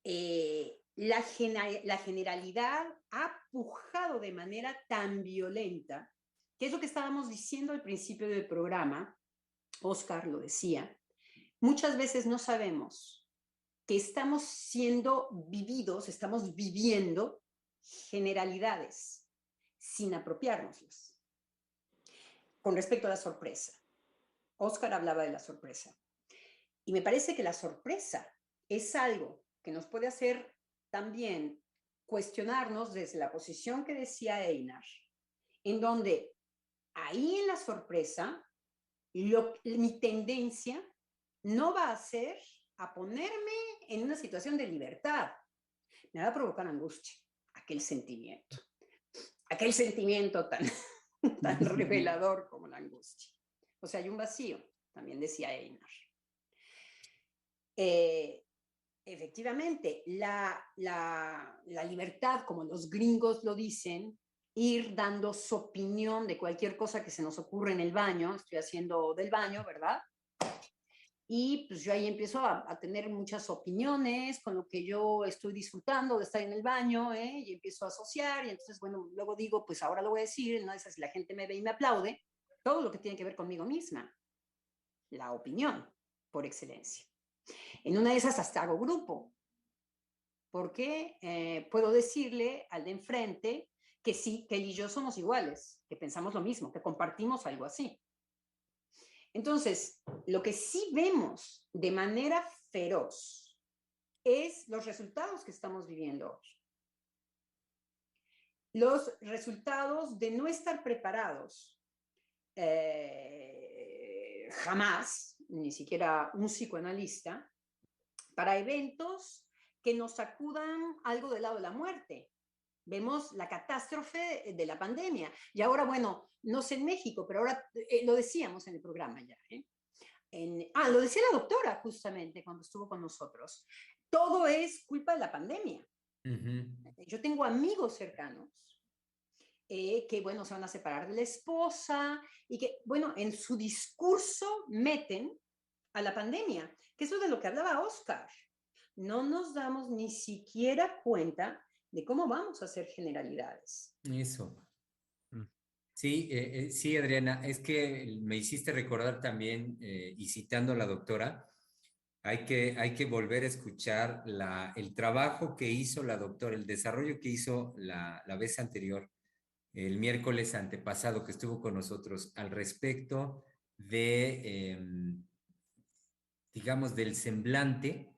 la generalidad ha pujado de manera tan violenta, que es lo que estábamos diciendo al principio del programa, Oscar lo decía, muchas veces no sabemos que estamos siendo vividos, estamos viviendo generalidades sin apropiárnoslas. Con respecto a la sorpresa, Oscar hablaba de la sorpresa. Y me parece que la sorpresa es algo que nos puede hacer también cuestionarnos desde la posición que decía Einar, en donde ahí en la sorpresa, mi tendencia no va a ser a ponerme en una situación de libertad. Me va a provocar angustia, aquel sentimiento tan, tan revelador como la angustia. O sea, hay un vacío, también decía Einar. Efectivamente, la libertad, como los gringos lo dicen, ir dando su opinión de cualquier cosa que se nos ocurre en el baño, estoy haciendo del baño, ¿verdad? Y pues yo ahí empiezo a tener muchas opiniones con lo que yo estoy disfrutando de estar en el baño, y empiezo a asociar, y entonces, bueno, luego digo, pues ahora lo voy a decir, no es así, la gente me ve y me aplaude, todo lo que tiene que ver conmigo misma, la opinión, por excelencia. En una de esas hasta hago grupo, porque puedo decirle al de enfrente que sí, que él y yo somos iguales, que pensamos lo mismo, que compartimos algo así. Entonces, lo que sí vemos de manera feroz es los resultados que estamos viviendo hoy. Los resultados de no estar preparados jamás, ni siquiera un psicoanalista, para eventos que nos sacudan algo del lado de la muerte. Vemos la catástrofe de la pandemia. Y ahora, bueno, no sé en México, pero ahora lo decíamos en el programa ya. Lo decía la doctora justamente cuando estuvo con nosotros. Todo es culpa de la pandemia. Yo tengo amigos cercanos que, bueno, se van a separar de la esposa y que, bueno, en su discurso meten a la pandemia, que eso es de lo que hablaba Oscar. No nos damos ni siquiera cuenta de cómo vamos a hacer generalidades. Eso. Sí, sí, Adriana, es que me hiciste recordar también, y citando a la doctora, hay que volver a escuchar el trabajo que hizo la doctora, el desarrollo que hizo la vez anterior, el miércoles antepasado que estuvo con nosotros al respecto de, digamos, del semblante.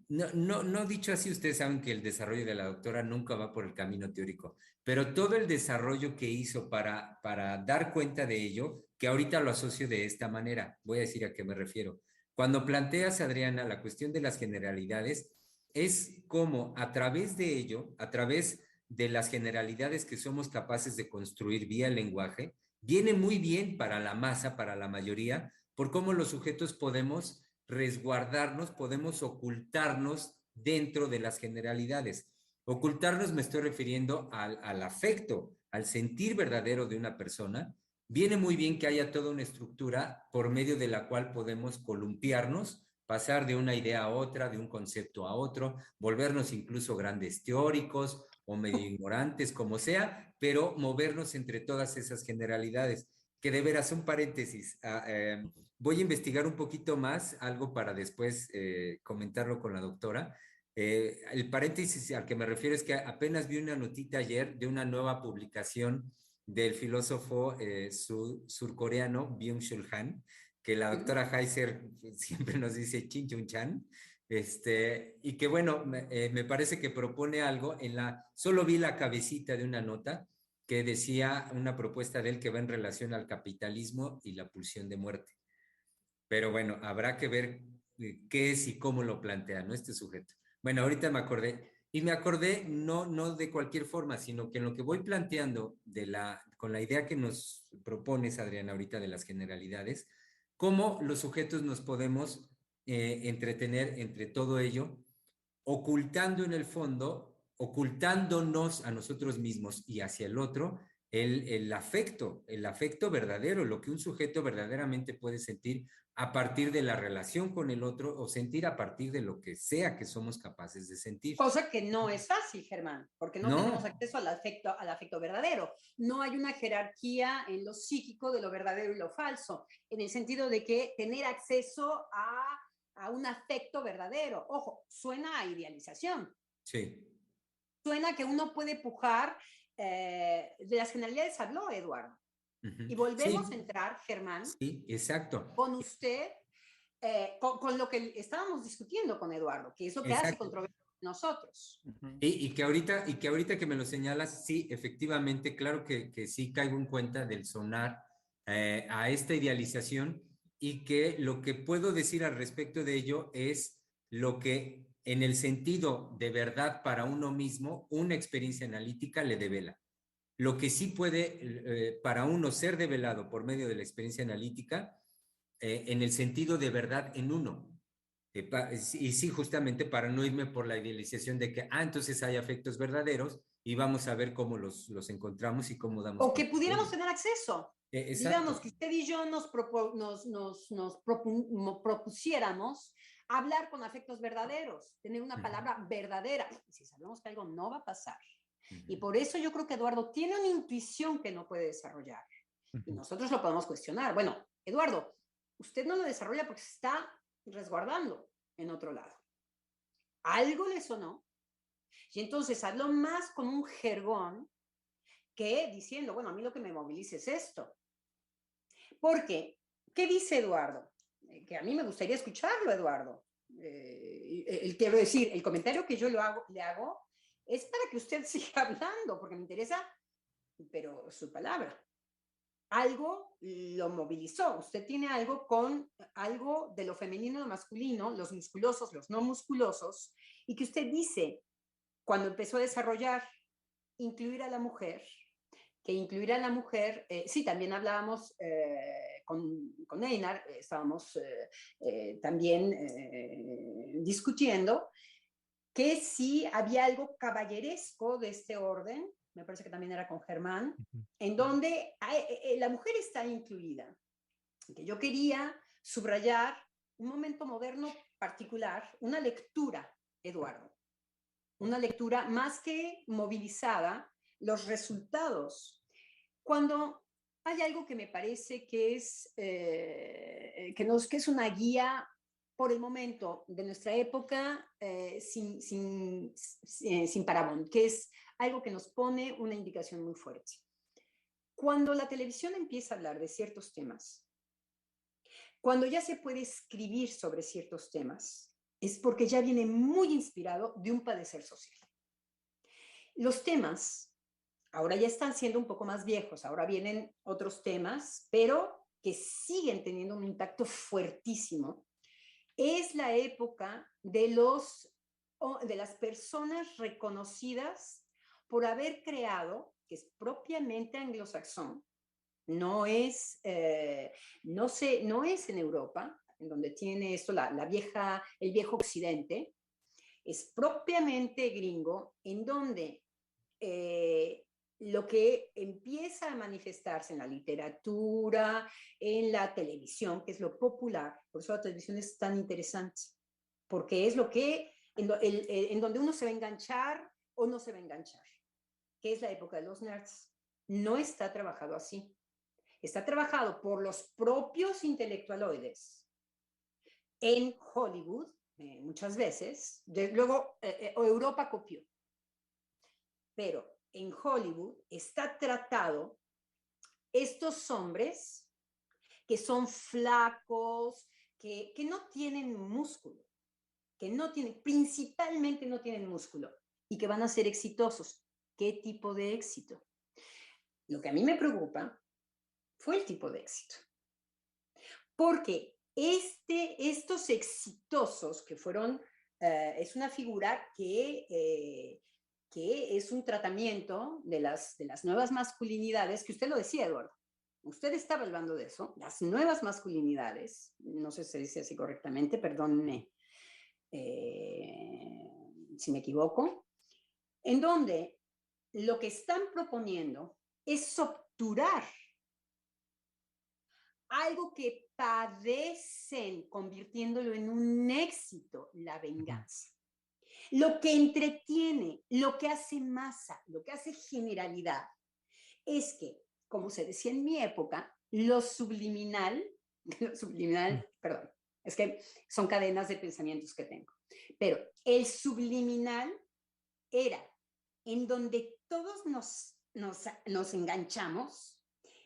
No dicho así, ustedes saben que el desarrollo de la doctora nunca va por el camino teórico, pero todo el desarrollo que hizo para dar cuenta de ello, que ahorita lo asocio de esta manera, voy a decir a qué me refiero. Cuando planteas, Adriana, la cuestión de las generalidades, es como a través de ello, a través de las generalidades que somos capaces de construir vía el lenguaje, viene muy bien para la masa, para la mayoría, por cómo los sujetos podemos resguardarnos, podemos ocultarnos dentro de las generalidades. Ocultarnos me estoy refiriendo al afecto, al sentir verdadero de una persona. Viene muy bien que haya toda una estructura por medio de la cual podemos columpiarnos, pasar de una idea a otra, de un concepto a otro, volvernos incluso grandes teóricos o medio ignorantes, como sea, pero movernos entre todas esas generalidades, que de veras un paréntesis. Voy a investigar un poquito más, algo para después comentarlo con la doctora. El paréntesis al que me refiero es que apenas vi una notita ayer de una nueva publicación del filósofo surcoreano Byung-Chul Han, que la doctora Heiser siempre nos dice Chin Chun Chan, y que bueno, me parece que propone algo solo vi la cabecita de una nota que decía una propuesta de él que va en relación al capitalismo y la pulsión de muerte. Pero bueno, habrá que ver qué es y cómo lo plantea, ¿no? Este sujeto. Bueno, ahorita me acordé, y me acordé no de cualquier forma, sino que en lo que voy planteando con la idea que nos propones, Adriana, ahorita de las generalidades, cómo los sujetos nos podemos entretener entre todo ello, ocultando en el fondo, ocultándonos a nosotros mismos y hacia el otro, el afecto verdadero, lo que un sujeto verdaderamente puede sentir a partir de la relación con el otro o sentir a partir de lo que sea que somos capaces de sentir. Cosa que no es fácil, Germán, porque no tenemos acceso al afecto verdadero. No hay una jerarquía en lo psíquico de lo verdadero y lo falso, en el sentido de que tener acceso a un afecto verdadero. Ojo, suena a idealización. Sí. Suena que uno puede pujar, de las generalidades habló Eduardo. Y volvemos a entrar, Germán. Sí, exacto. Con usted, con lo que estábamos discutiendo con Eduardo, que es lo que hace controversia nosotros. Y que ahorita que me lo señalas, sí, efectivamente, claro que sí caigo en cuenta del sonar a esta idealización y que lo que puedo decir al respecto de ello es lo que en el sentido de verdad para uno mismo, una experiencia analítica le devela. Lo que sí puede para uno ser develado por medio de la experiencia analítica, en el sentido de verdad en uno. Y sí, justamente para no irme por la idealización de que, entonces hay afectos verdaderos y vamos a ver cómo los encontramos y cómo damos. O que pudiéramos tener acceso. Digamos que usted y yo nos propusiéramos hablar con afectos verdaderos, tener una palabra verdadera. Si sabemos que algo no va a pasar. Y por eso yo creo que Eduardo tiene una intuición que no puede desarrollar. Y nosotros lo podemos cuestionar. Bueno, Eduardo, usted no lo desarrolla porque se está resguardando en otro lado. Algo le sonó. Y entonces habló más con un jergón que diciendo, bueno, a mí lo que me moviliza es esto. Porque, ¿qué dice Eduardo? Que a mí me gustaría escucharlo, Eduardo. Quiero decir, el comentario que yo le hago es para que usted siga hablando, porque me interesa, pero su palabra. Algo lo movilizó. Usted tiene algo de lo femenino y lo masculino, los musculosos, los no musculosos, y que usted dice, cuando empezó a desarrollar, incluir a la mujer, que incluir a la mujer, sí, también hablábamos con Einar, estábamos también discutiendo que sí había algo caballeresco de este orden, me parece que también era con Germán, en donde la mujer está incluida. Que yo quería subrayar un momento moderno particular, una lectura, Eduardo, una lectura más que movilizada, los resultados. Cuando hay algo que me parece que es una guía por el momento de nuestra época sin parabón, que es algo que nos pone una indicación muy fuerte. Cuando la televisión empieza a hablar de ciertos temas, cuando ya se puede escribir sobre ciertos temas, es porque ya viene muy inspirado de un padecer social. Los temas ahora ya están siendo un poco más viejos, ahora vienen otros temas, pero que siguen teniendo un impacto fuertísimo. Es la época de las personas reconocidas por haber creado, que es propiamente anglosajón, no es en Europa, en donde tiene esto el viejo occidente, es propiamente gringo, en donde lo que empieza a manifestarse en la literatura, en la televisión, que es lo popular, por eso la televisión es tan interesante, porque es en donde uno se va a enganchar o no se va a enganchar, que es la época de los nerds. No está trabajado así. Está trabajado por los propios intelectualoides en Hollywood, muchas veces. Luego, Europa copió. Pero en Hollywood está tratado estos hombres que son flacos, que no tienen músculo, principalmente no tienen músculo y que van a ser exitosos. ¿Qué tipo de éxito? Lo que a mí me preocupa fue el tipo de éxito. Porque estos exitosos que fueron, es una figura que es un tratamiento de las nuevas masculinidades, que usted lo decía, Eduardo. Usted estaba hablando de eso, las nuevas masculinidades, no sé si se dice así correctamente, perdónenme si me equivoco, en donde lo que están proponiendo es obturar algo que padecen, convirtiéndolo en un éxito, la venganza. Lo que entretiene, lo que hace masa, lo que hace generalidad, es que, como se decía en mi época, lo subliminal, perdón, es que son cadenas de pensamientos que tengo, pero el subliminal era en donde todos nos enganchamos,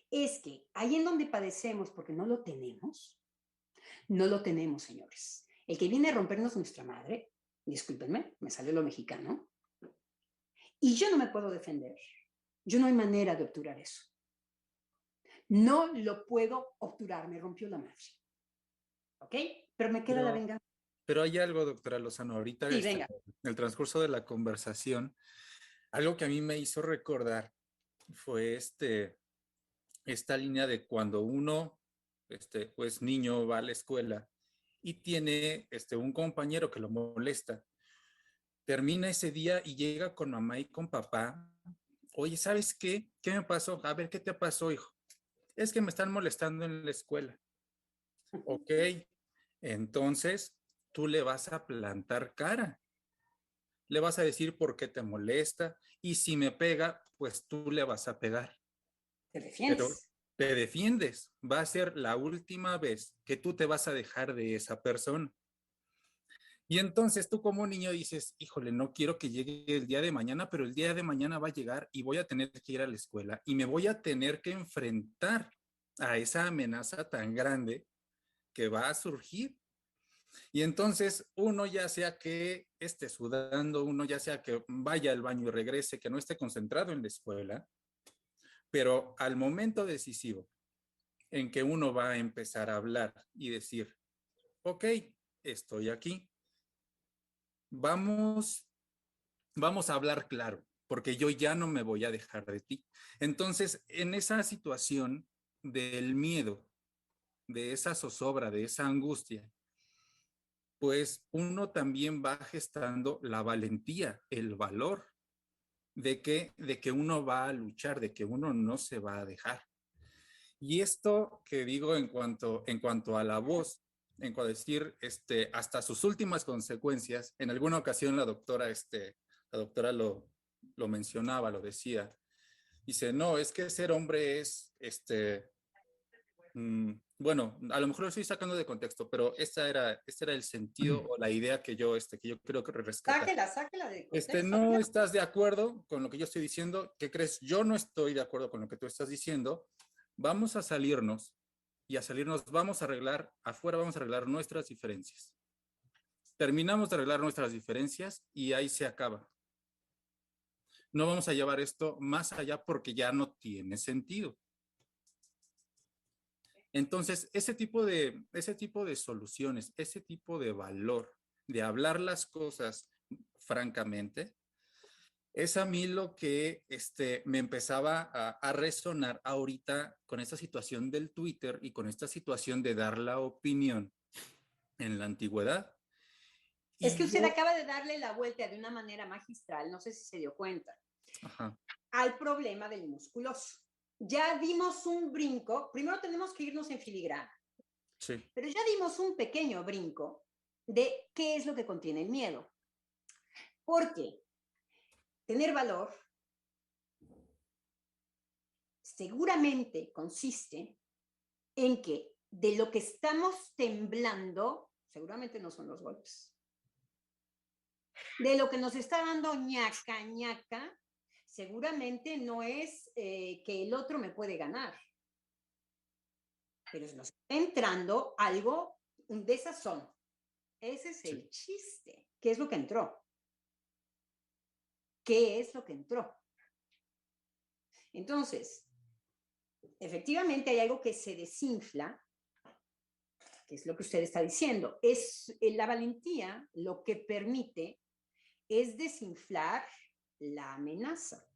es que ahí en donde padecemos porque no lo tenemos, señores. El que viene a rompernos nuestra madre, discúlpenme, me salió lo mexicano, y yo no me puedo defender. Yo no hay manera de obturar eso. No lo puedo obturar, me rompió la madre. ¿Ok? Pero me queda la venganza. Pero hay algo, doctora Lozano, ahorita Sí, venga. en el transcurso de la conversación, algo que a mí me hizo recordar fue esta línea de cuando uno, pues niño, va a la escuela y tiene un compañero que lo molesta. Termina ese día y llega con mamá y con papá. Oye, ¿sabes qué? ¿Qué me pasó? A ver, ¿qué te pasó, hijo? Es que me están molestando en la escuela. Ok, entonces tú le vas a plantar cara. Le vas a decir por qué te molesta y si me pega, pues tú le vas a pegar. Te defiendes. Pero te defiendes. Va a ser la última vez que tú te vas a dejar de esa persona. Y entonces tú como niño dices, híjole, no quiero que llegue el día de mañana, pero el día de mañana va a llegar y voy a tener que ir a la escuela y me voy a tener que enfrentar a esa amenaza tan grande que va a surgir. Y entonces uno ya sea que esté sudando, uno ya sea que vaya al baño y regrese, que no esté concentrado en la escuela, pero al momento decisivo en que uno va a empezar a hablar y decir, ok, estoy aquí, vamos a hablar claro, porque yo ya no me voy a dejar de ti. Entonces, en esa situación del miedo, de esa zozobra, de esa angustia, pues uno también va gestando la valentía, el valor de que uno va a luchar, de que uno no se va a dejar. Y esto que digo en cuanto a la voz, en cuanto a decir hasta sus últimas consecuencias, en alguna ocasión la doctora lo mencionaba, lo decía. Dice, no, es que ser hombre es Bueno, a lo mejor lo estoy sacando de contexto, pero este era el sentido o la idea que yo creo que rescatar. Sáquela de contexto. No estás de acuerdo con lo que yo estoy diciendo. ¿Qué crees? Yo no estoy de acuerdo con lo que tú estás diciendo. Vamos a salirnos y a salirnos vamos a arreglar, afuera vamos a arreglar nuestras diferencias. Terminamos de arreglar nuestras diferencias y ahí se acaba. No vamos a llevar esto más allá porque ya no tiene sentido. Entonces, ese tipo de soluciones, ese tipo de valor, de hablar las cosas francamente, es a mí lo que me empezaba a resonar ahorita con esta situación del Twitter y con esta situación de dar la opinión en la antigüedad. Es que usted acaba de darle la vuelta de una manera magistral, no sé si se dio cuenta, Ajá. al problema del musculoso. Ya dimos un brinco, primero tenemos que irnos en filigrana, Sí. pero ya dimos un pequeño brinco de qué es lo que contiene el miedo. Porque tener valor seguramente consiste en que de lo que estamos temblando, seguramente no son los golpes. De lo que nos está dando ñaca, ñaca, seguramente no es que el otro me puede ganar. Pero nos está entrando algo, un desazón. Ese es el chiste. ¿Qué es lo que entró? ¿Qué es lo que entró? Entonces, efectivamente hay algo que se desinfla, que es lo que usted está diciendo. Es la valentía lo que permite es desinflar la amenaza.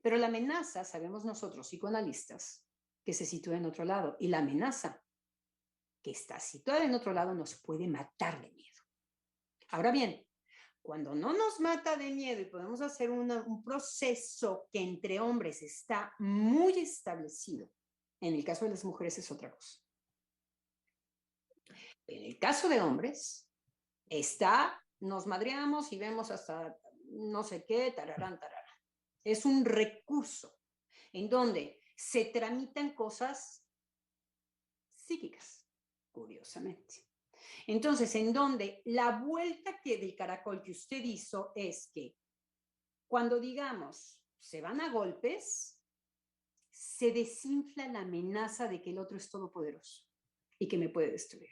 Pero la amenaza, sabemos nosotros, psicoanalistas, que se sitúa en otro lado. Y la amenaza que está situada en otro lado nos puede matar de miedo. Ahora bien, cuando no nos mata de miedo y podemos hacer un proceso que entre hombres está muy establecido, en el caso de las mujeres es otra cosa. En el caso de hombres, nos madreamos y vemos hasta no sé qué, tararán, tararán. Es un recurso en donde se tramitan cosas psíquicas, curiosamente. Entonces, en donde la vuelta del caracol que usted hizo es que cuando digamos se van a golpes, se desinfla la amenaza de que el otro es todopoderoso y que me puede destruir.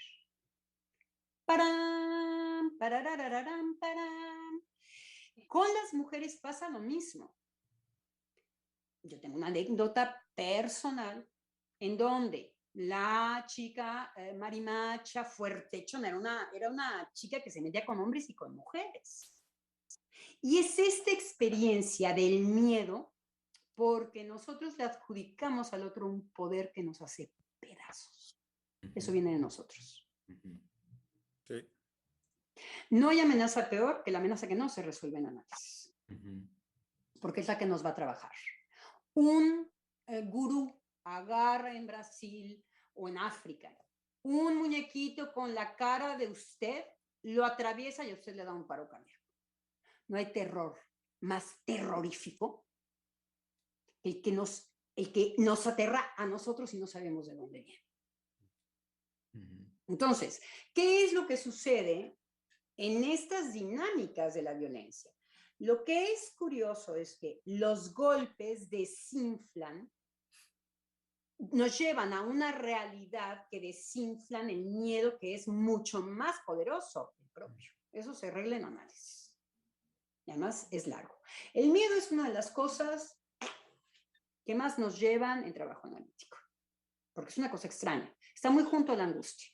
¡Param! ¡Parararararán! ¡Param! Con las mujeres pasa lo mismo. Yo tengo una anécdota personal en donde la chica marimacha, fuertechona, era una chica que se metía con hombres y con mujeres. Y es esta experiencia del miedo porque nosotros le adjudicamos al otro un poder que nos hace pedazos. Eso viene de nosotros. Sí. No hay amenaza peor que la amenaza que no se resuelve en análisis. Porque es la que nos va a trabajar. Un gurú agarra en Brasil o en África un muñequito con la cara de usted, lo atraviesa y a usted le da un paro cardíaco. No hay terror más terrorífico el que nos aterra a nosotros y no sabemos de dónde viene. Entonces, ¿qué es lo que sucede en estas dinámicas de la violencia? Lo que es curioso es que los golpes desinflan, nos llevan a una realidad que desinflan el miedo que es mucho más poderoso que el propio. Eso se arregla en análisis. Y además es largo. El miedo es una de las cosas que más nos llevan en trabajo analítico, porque es una cosa extraña. Está muy junto a la angustia.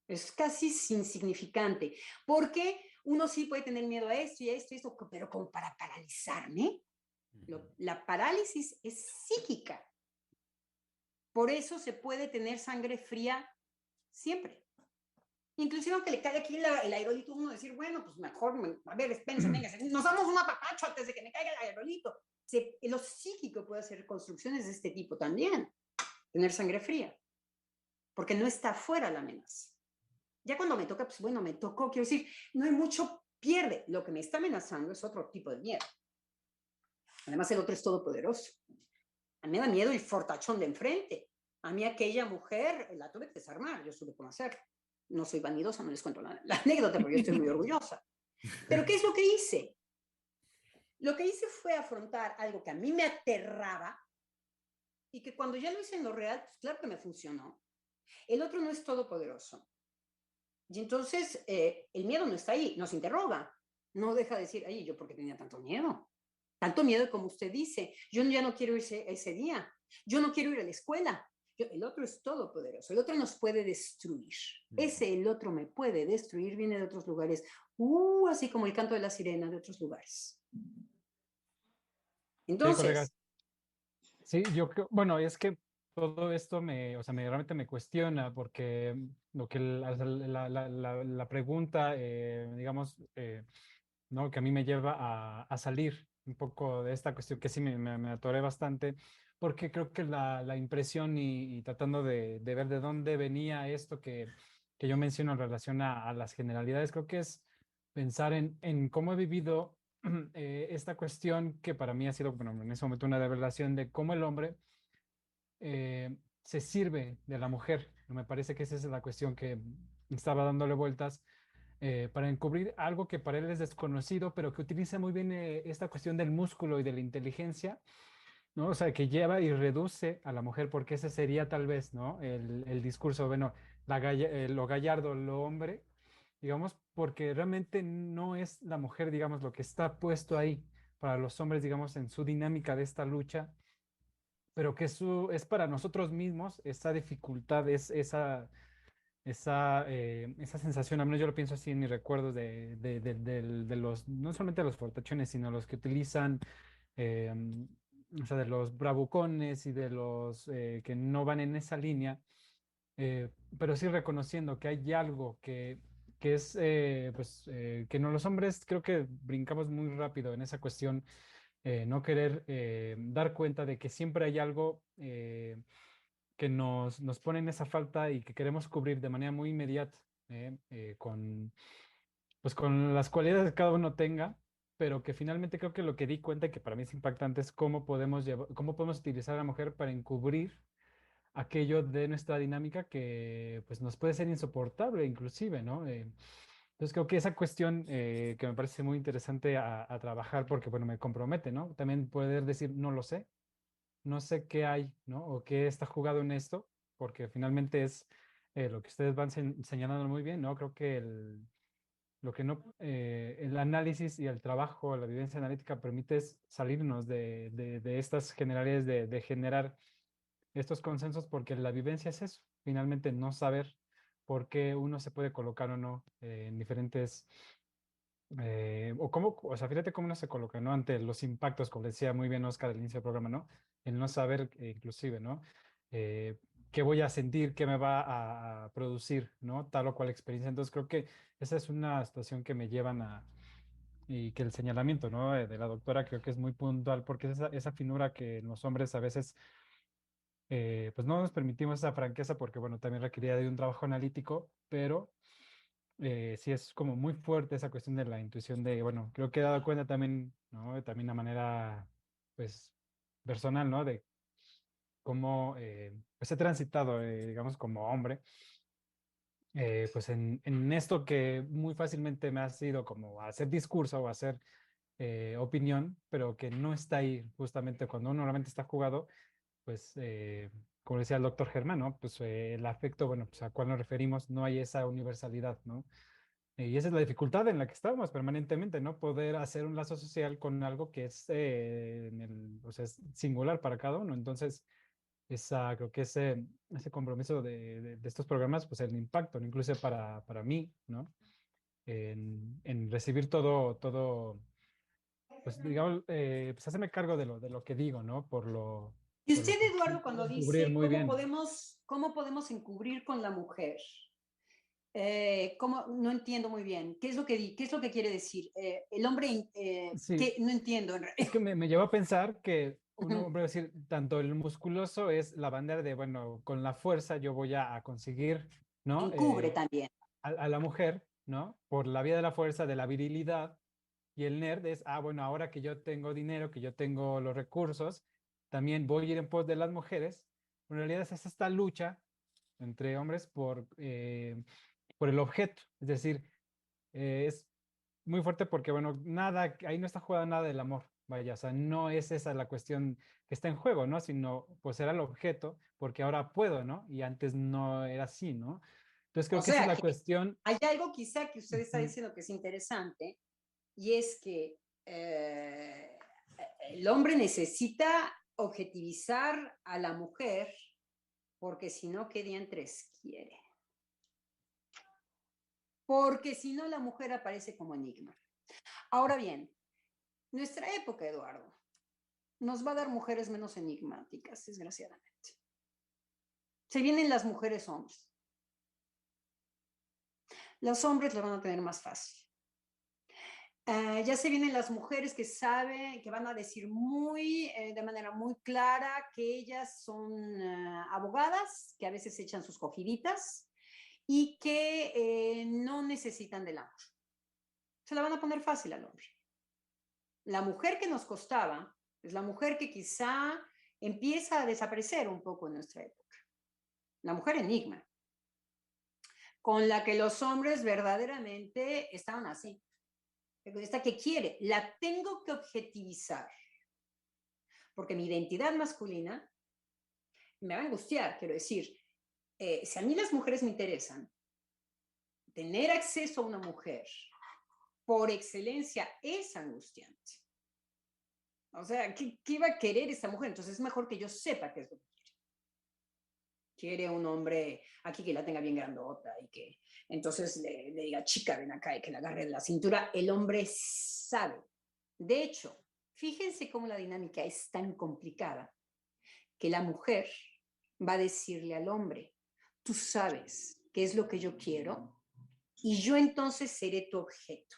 Es casi insignificante, porque uno sí puede tener miedo a esto y a esto y esto, pero como para paralizarme. La parálisis es psíquica. Por eso se puede tener sangre fría siempre. Inclusive aunque le caiga aquí el aerolito, uno decir, bueno, pues mejor, a ver, espérense, venga, nos damos un apapacho antes de que me caiga el aerolito. Lo psíquico puede hacer construcciones de este tipo también, tener sangre fría, porque no está fuera la amenaza. Ya cuando me toca, pues bueno, me tocó, quiero decir, no hay mucho, pierde. Lo que me está amenazando es otro tipo de miedo. Además, el otro es todopoderoso. A mí me da miedo el fortachón de enfrente. A mí aquella mujer la tuve que desarmar, yo supe cómo hacerlo. No soy vanidosa, no les cuento la anécdota porque yo estoy muy orgullosa. Pero ¿qué es lo que hice? Lo que hice fue afrontar algo que a mí me aterraba y que cuando ya lo hice en lo real, pues claro que me funcionó. El otro no es todopoderoso. Y entonces el miedo no está ahí, nos interroga. No deja de decir, ay, ¿yo por qué tenía tanto miedo? Tanto miedo como usted dice. Yo ya no quiero ir ese día. Yo no quiero ir a la escuela. El otro es todopoderoso. El otro nos puede destruir. Ese el otro me puede destruir viene de otros lugares. Así como el canto de la sirena de otros lugares. Sí, colegas. Entonces, Sí, yo creo, bueno, es que todo esto me, o sea, realmente me cuestiona porque lo que la pregunta, digamos, ¿no? Que a mí me lleva a salir un poco de esta cuestión que sí me atoré bastante, porque creo que la impresión y tratando de ver de dónde venía esto que yo menciono en relación a las generalidades, creo que es pensar en cómo he vivido esta cuestión que para mí ha sido, bueno, en ese momento una revelación de cómo el hombre se sirve de la mujer. Me parece que esa es la cuestión que estaba dándole vueltas para encubrir algo que para él es desconocido, pero que utiliza muy bien esta cuestión del músculo y de la inteligencia, ¿no? O sea, que lleva y reduce a la mujer, porque ese sería tal vez, ¿no? El discurso, bueno, lo gallardo, lo hombre, digamos, porque realmente no es la mujer, digamos, lo que está puesto ahí para los hombres, digamos, en su dinámica de esta lucha, pero que es para nosotros mismos esa dificultad, esa sensación, al menos yo lo pienso así en mis recuerdos de los, no solamente de los fortachones, sino los que utilizan, eh, o sea, de los bravucones y de los que no van en esa línea, pero sí reconociendo que hay algo que es, pues, que no, los hombres creo que brincamos muy rápido en esa cuestión, no querer dar cuenta de que siempre hay algo que nos pone en esa falta y que queremos cubrir de manera muy inmediata, pues con las cualidades que cada uno tenga, pero que finalmente creo que lo que di cuenta y que para mí es impactante es cómo cómo podemos utilizar a la mujer para encubrir aquello de nuestra dinámica que pues nos puede ser insoportable inclusive, ¿no? Entonces creo que esa cuestión que me parece muy interesante a trabajar porque, bueno, me compromete, ¿no? También poder decir, no lo sé, no sé qué hay, ¿no? O qué está jugado en esto, porque finalmente es lo que ustedes van señalando muy bien, ¿no? Creo que lo que no, el análisis y el trabajo, la vivencia analítica permite es salirnos de estas generalidades, de generar estos consensos, porque la vivencia es eso, finalmente no saber por qué uno se puede colocar o no en diferentes, o cómo, o sea, fíjate cómo uno se coloca, ¿no? Ante los impactos, como decía muy bien Oscar al inicio del programa, ¿no? El no saber, inclusive, ¿no? Eh, qué voy a sentir, qué me va a producir, ¿no? Tal o cual experiencia. Entonces creo que esa es una situación que me llevan y que el señalamiento, ¿no? De la doctora creo que es muy puntual, porque es esa finura que en los hombres a veces pues no nos permitimos esa franqueza porque, bueno, también requería de un trabajo analítico, pero sí es como muy fuerte esa cuestión de la intuición de, bueno, creo que he dado cuenta también, ¿no? También a manera, pues, personal, ¿no? De cómo, pues, he transitado, digamos, como hombre, pues, en esto que muy fácilmente me ha sido como hacer discurso o hacer opinión, pero que no está ahí justamente cuando uno normalmente está jugado pues, como decía el doctor Germán, ¿no? Pues el afecto, bueno, pues a cuál nos referimos, no hay esa universalidad, ¿no? Y esa es la dificultad en la que estamos permanentemente, ¿no? Poder hacer un lazo social con algo que es, o sea, es singular para cada uno. Entonces, creo que ese compromiso de estos programas, pues el impacto, ¿no? Incluso para mí, ¿no? En recibir todo, pues digamos, pues hacerme cargo de lo que digo, ¿no? y Por usted, lo que Eduardo, cuando cubrir dice muy bien. cómo podemos encubrir con la mujer, no entiendo muy bien. ¿Qué es lo que quiere decir? El hombre, Sí, no entiendo en es realidad. que me llevó a pensar que uno, por decir, tanto el musculoso es la bandera de, bueno, con la fuerza yo voy a conseguir, ¿no? Encubre también. A la mujer, ¿no? Por la vía de la fuerza, de la virilidad. Y el nerd es, bueno, ahora que yo tengo dinero, que yo tengo los recursos, también voy a ir en pos de las mujeres En realidad es esta lucha entre hombres por el objeto. Es decir, es muy fuerte porque, bueno, nada, ahí no está jugando nada del amor. Vaya, o sea, no es esa la cuestión que está en juego, ¿no? Sino, pues era el objeto, porque ahora puedo, ¿no? Y antes no era así, ¿no? Entonces creo O que esa es sea, la que cuestión. hay algo quizá que usted está Ujú. diciendo que es interesante, y es que el hombre necesita objetivizar a la mujer, porque si no, ¿qué diantres quiere? Porque si no, la mujer aparece como enigma. Ahora bien, nuestra época, Eduardo, nos va a dar mujeres menos enigmáticas, desgraciadamente. Se vienen las mujeres hombres. Los hombres lo van a tener más fácil. Ya se vienen las mujeres que saben, que van a decir de manera muy clara que ellas son abogadas, que a veces se echan sus cogiditas y que no necesitan del amor. Se la van a poner fácil al hombre. La mujer que nos costaba es la mujer que quizá empieza a desaparecer un poco en nuestra época. La mujer enigma, con la que los hombres verdaderamente estaban así. Esta que quiere, la tengo que objetivizar, porque mi identidad masculina me va a angustiar, quiero decir, si a mí las mujeres me interesan, tener acceso a una mujer por excelencia es angustiante. O sea, ¿qué va a querer esta mujer? Entonces es mejor que yo sepa qué es lo que quiere. Quiere un hombre aquí que la tenga bien grandota y que entonces le diga, chica, ven acá y que la agarre de la cintura. El hombre sabe. De hecho, fíjense cómo la dinámica es tan complicada que la mujer va a decirle al hombre, tú sabes qué es lo que yo quiero y yo entonces seré tu objeto.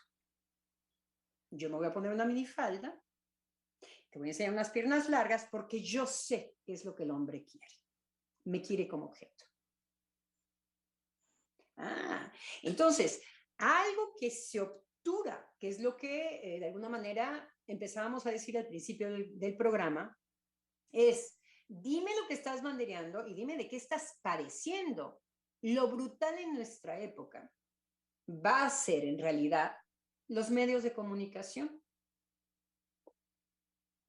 Yo me voy a poner una minifalda, te voy a enseñar unas piernas largas porque yo sé qué es lo que el hombre quiere. Me quiere como objeto. Entonces, algo que se obtura, que es lo que de alguna manera empezábamos a decir al principio del programa, es, dime lo que estás bandereando y dime de qué estás pareciendo. Lo brutal en nuestra época va a ser en realidad los medios de comunicación.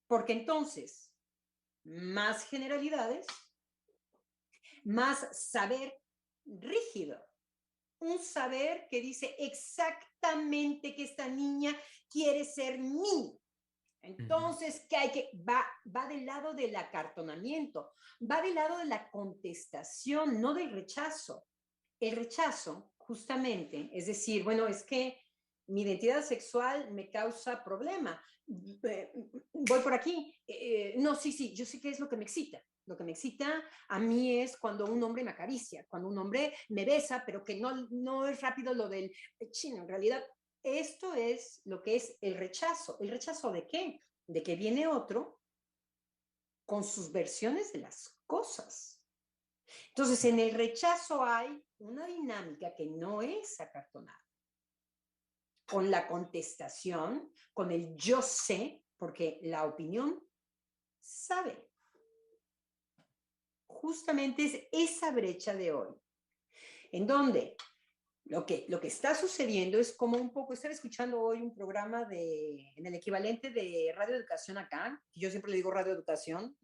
Porque entonces, más generalidades, más saber rígido. Un saber que dice exactamente que esta niña quiere ser mí. Entonces, ¿qué hay que? Va del lado del acartonamiento, va del lado de la contestación, no del rechazo. El rechazo, justamente, es decir, bueno, es que mi identidad sexual me causa problema. Voy por aquí. No, sí, yo sé qué es lo que me excita. Lo que me excita a mí es cuando un hombre me acaricia, cuando un hombre me besa, pero que no es rápido lo del chino. En realidad, esto es lo que es el rechazo. ¿El rechazo de qué? De que viene otro con sus versiones de las cosas. Entonces, en el rechazo hay una dinámica que no es acartonada. Con la contestación, con el yo sé, porque la opinión sabe. Justamente es esa brecha de hoy, en donde lo que está sucediendo es como un poco, estaba escuchando hoy un programa en el equivalente de Radio Educación acá, yo siempre le digo Radio Educación,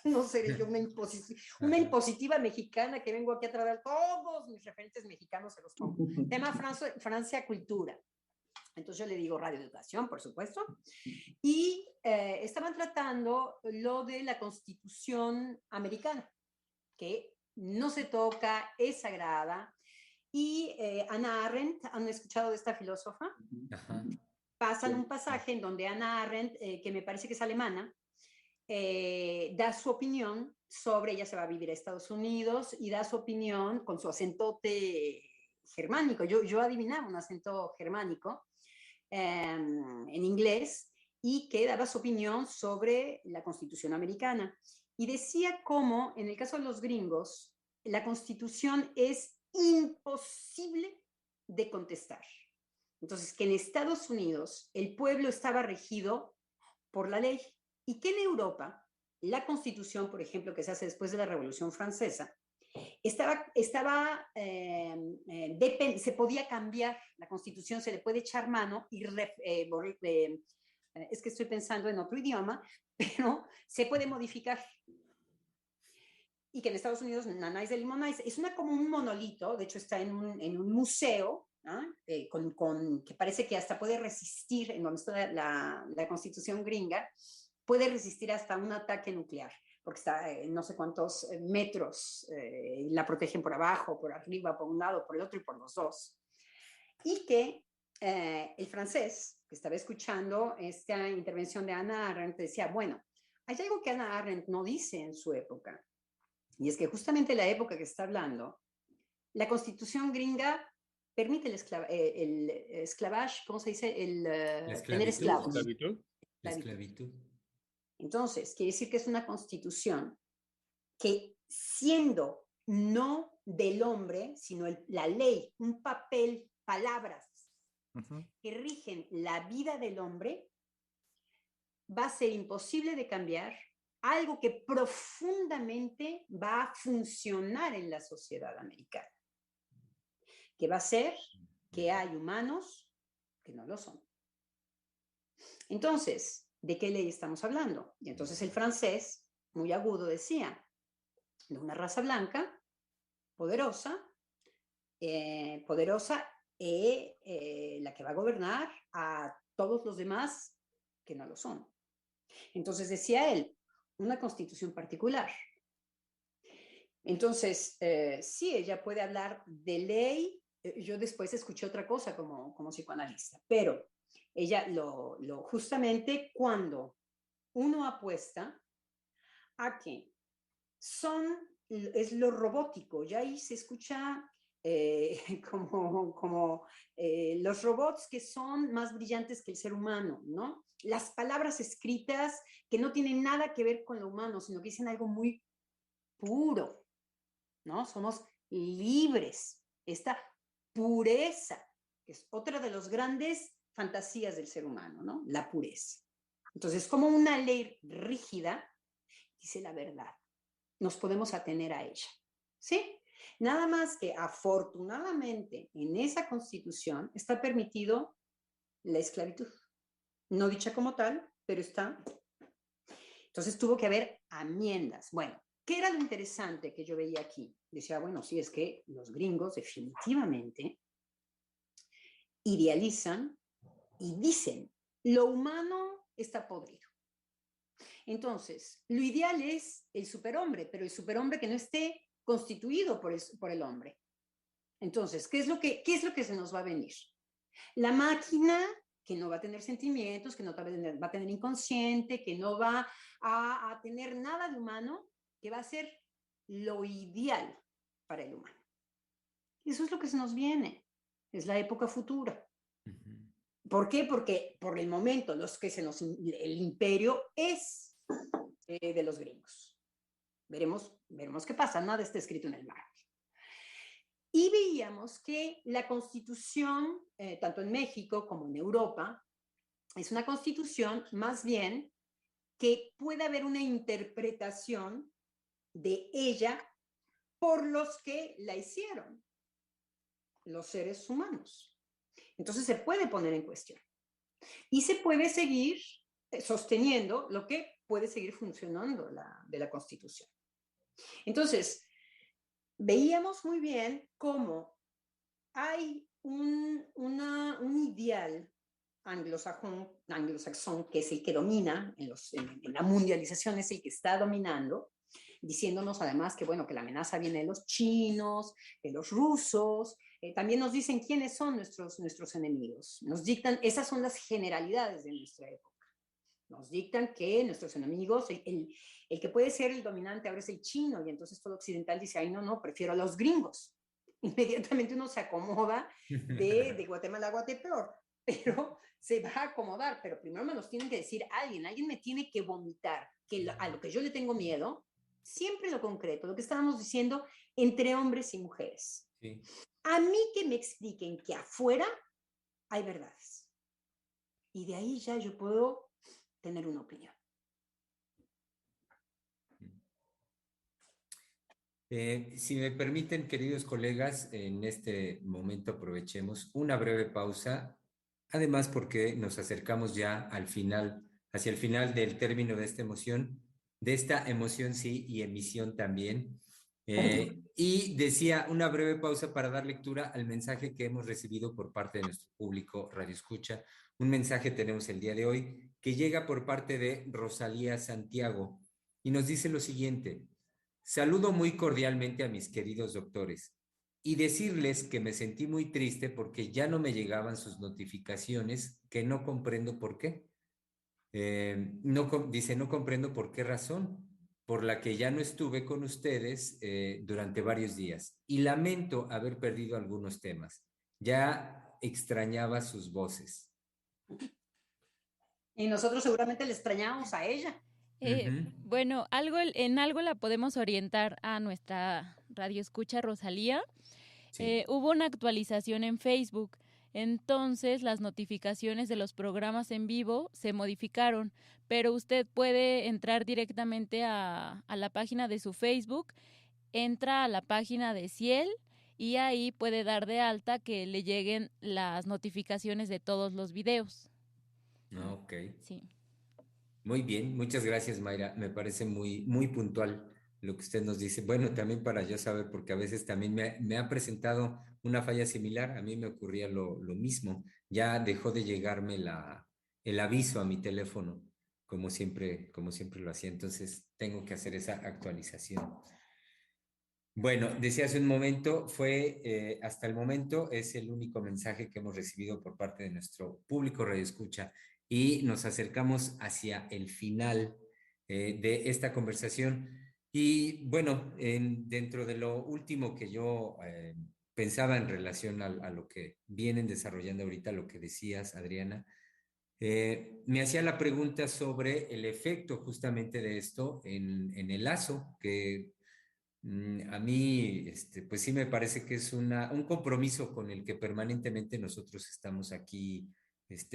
no seré yo una impositiva mexicana que vengo aquí a traer todos mis referentes mexicanos, se los pongo. Tema Francia Cultura. Entonces yo le digo Radio Educación, por supuesto, y estaban tratando lo de la Constitución americana, que no se toca, es sagrada. Y Hannah Arendt, ¿han escuchado de esta filósofa? Ajá. Pasan un pasaje en donde Hannah Arendt, que me parece que es alemana, da su opinión sobre, ella se va a vivir a Estados Unidos y da su opinión con su acentote germánico. Yo adivinaba un acento germánico en inglés y que daba su opinión sobre la Constitución americana. Y decía cómo, en el caso de los gringos, la Constitución es imposible de contestar. Entonces, que en Estados Unidos el pueblo estaba regido por la ley y que en Europa la Constitución, por ejemplo, que se hace después de la Revolución Francesa, se podía cambiar la Constitución, se le puede echar mano y es que estoy pensando en otro idioma, pero se puede modificar. Y que en Estados Unidos, nanáis de limonais, es como un monolito, de hecho está en un museo, ¿no? Que parece que hasta puede resistir, en donde está la Constitución gringa, puede resistir hasta un ataque nuclear, porque está en no sé cuántos metros, y la protegen por abajo, por arriba, por un lado, por el otro y por los dos. Y que el francés, que estaba escuchando esta intervención de Hannah Arendt, decía, bueno, hay algo que Hannah Arendt no dice en su época, y es que justamente la época que está hablando, la Constitución gringa permite el esclavage, ¿cómo se dice? Tener esclavos. La esclavitud. Entonces, quiere decir que es una constitución que, siendo no del hombre, sino la ley, un papel, palabras que rigen la vida del hombre, va a ser imposible de cambiar, algo que profundamente va a funcionar en la sociedad americana, que va a ser que hay humanos que no lo son. Entonces, ¿de qué ley estamos hablando? Y entonces el francés, muy agudo, decía, de una raza blanca, poderosa, la que va a gobernar a todos los demás que no lo son. Entonces decía él, una constitución particular. Entonces, sí, ella puede hablar de ley. Yo después escuché otra cosa como psicoanalista, pero ella justamente cuando uno apuesta a que es lo robótico, ya ahí se escucha como los robots que son más brillantes que el ser humano, ¿no? Las palabras escritas que no tienen nada que ver con lo humano, sino que dicen algo muy puro, ¿no? Somos libres. Esta pureza, que es otra de las grandes fantasías del ser humano, ¿no? La pureza. Entonces, como una ley rígida, dice la verdad. Nos podemos atener a ella, ¿sí? Nada más que afortunadamente en esa constitución está permitido la esclavitud. No dicha como tal, pero está. Entonces tuvo que haber enmiendas. Bueno, ¿qué era lo interesante que yo veía aquí? Decía, bueno, sí, es que los gringos definitivamente idealizan y dicen, lo humano está podrido. Entonces, lo ideal es el superhombre, pero el superhombre que no esté constituido por el hombre. Entonces, ¿qué es lo que se nos va a venir? La máquina que no va a tener sentimientos, que no va a tener inconsciente, que no va a tener nada de humano, que va a ser lo ideal para el humano. Eso es lo que se nos viene. Es la época futura. ¿Por qué? Porque por el momento el imperio es de los gringos. Veremos qué pasa. Nada está escrito en el mar. Y veíamos que la constitución, tanto en México como en Europa, es una constitución más bien que puede haber una interpretación de ella por los que la hicieron, los seres humanos. Entonces se puede poner en cuestión. Y se puede seguir sosteniendo lo que puede seguir funcionando de la Constitución. Entonces, veíamos muy bien cómo hay un ideal anglosajón, que es el que domina en la mundialización, es el que está dominando, diciéndonos además que, bueno, que la amenaza viene de los chinos, de los rusos. También nos dicen quiénes son nuestros enemigos. Nos dictan, esas son las generalidades de nuestra época. Nos dictan que nuestros enemigos, el que puede ser el dominante ahora es el chino, y entonces todo occidental dice, ay, no, prefiero a los gringos. Inmediatamente uno se acomoda de Guatemala a Guatepeor, pero se va a acomodar, pero primero me los tienen que decir alguien me tiene que vomitar, que a lo que yo le tengo miedo, siempre lo concreto, lo que estábamos diciendo entre hombres y mujeres. Sí. A mí que me expliquen que afuera hay verdades. Y de ahí ya yo puedo tener una opinión. Si me permiten, queridos colegas, en este momento aprovechemos una breve pausa, además porque nos acercamos ya al final, hacia el final del término de esta emoción sí y emisión también. Y decía una breve pausa para dar lectura al mensaje que hemos recibido por parte de nuestro público Radio Escucha. Un mensaje tenemos el día de hoy que llega por parte de Rosalía Santiago y nos dice lo siguiente: saludo muy cordialmente a mis queridos doctores y decirles que me sentí muy triste porque ya no me llegaban sus notificaciones, que no comprendo por qué. Dice, no comprendo por qué razón, por la que ya no estuve con ustedes durante varios días y lamento haber perdido algunos temas. Ya extrañaba sus voces. Y nosotros seguramente le extrañábamos a ella. Bueno, en algo la podemos orientar a nuestra radio escucha Rosalía. Sí. Hubo una actualización en Facebook, entonces las notificaciones de los programas en vivo se modificaron, pero usted puede entrar directamente a la página de su Facebook, entra a la página de Ciel y ahí puede dar de alta que le lleguen las notificaciones de todos los videos. Ok. Sí. Muy bien, muchas gracias, Mayra. Me parece muy, muy puntual lo que usted nos dice. Bueno, también para yo saber, porque a veces también me ha presentado una falla similar, a mí me ocurría lo mismo. Ya dejó de llegarme el aviso a mi teléfono, como siempre lo hacía. Entonces, tengo que hacer esa actualización. Bueno, decía hace un momento, hasta el momento es el único mensaje que hemos recibido por parte de nuestro público Radio Escucha y nos acercamos hacia el final de esta conversación. Y bueno, dentro de lo último que yo pensaba en relación a lo que vienen desarrollando ahorita, lo que decías, Adriana, me hacía la pregunta sobre el efecto justamente de esto en el lazo que a mí, pues sí me parece que es un compromiso con el que permanentemente nosotros estamos aquí,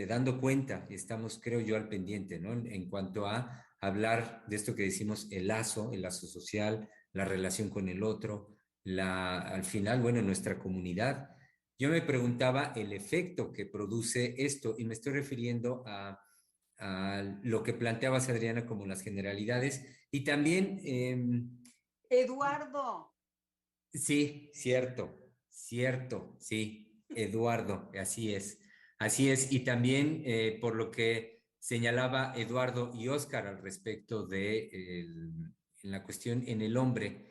dando cuenta, y estamos, creo yo, al pendiente, ¿no? En cuanto a hablar de esto que decimos, el lazo social, la relación con el otro, al final, bueno, nuestra comunidad. Yo me preguntaba el efecto que produce esto, y me estoy refiriendo a lo que planteabas, Adriana, como las generalidades, y también Eduardo. sí, cierto, sí, Eduardo, así es, y también por lo que señalaba Eduardo y Óscar al respecto en la cuestión en el hombre,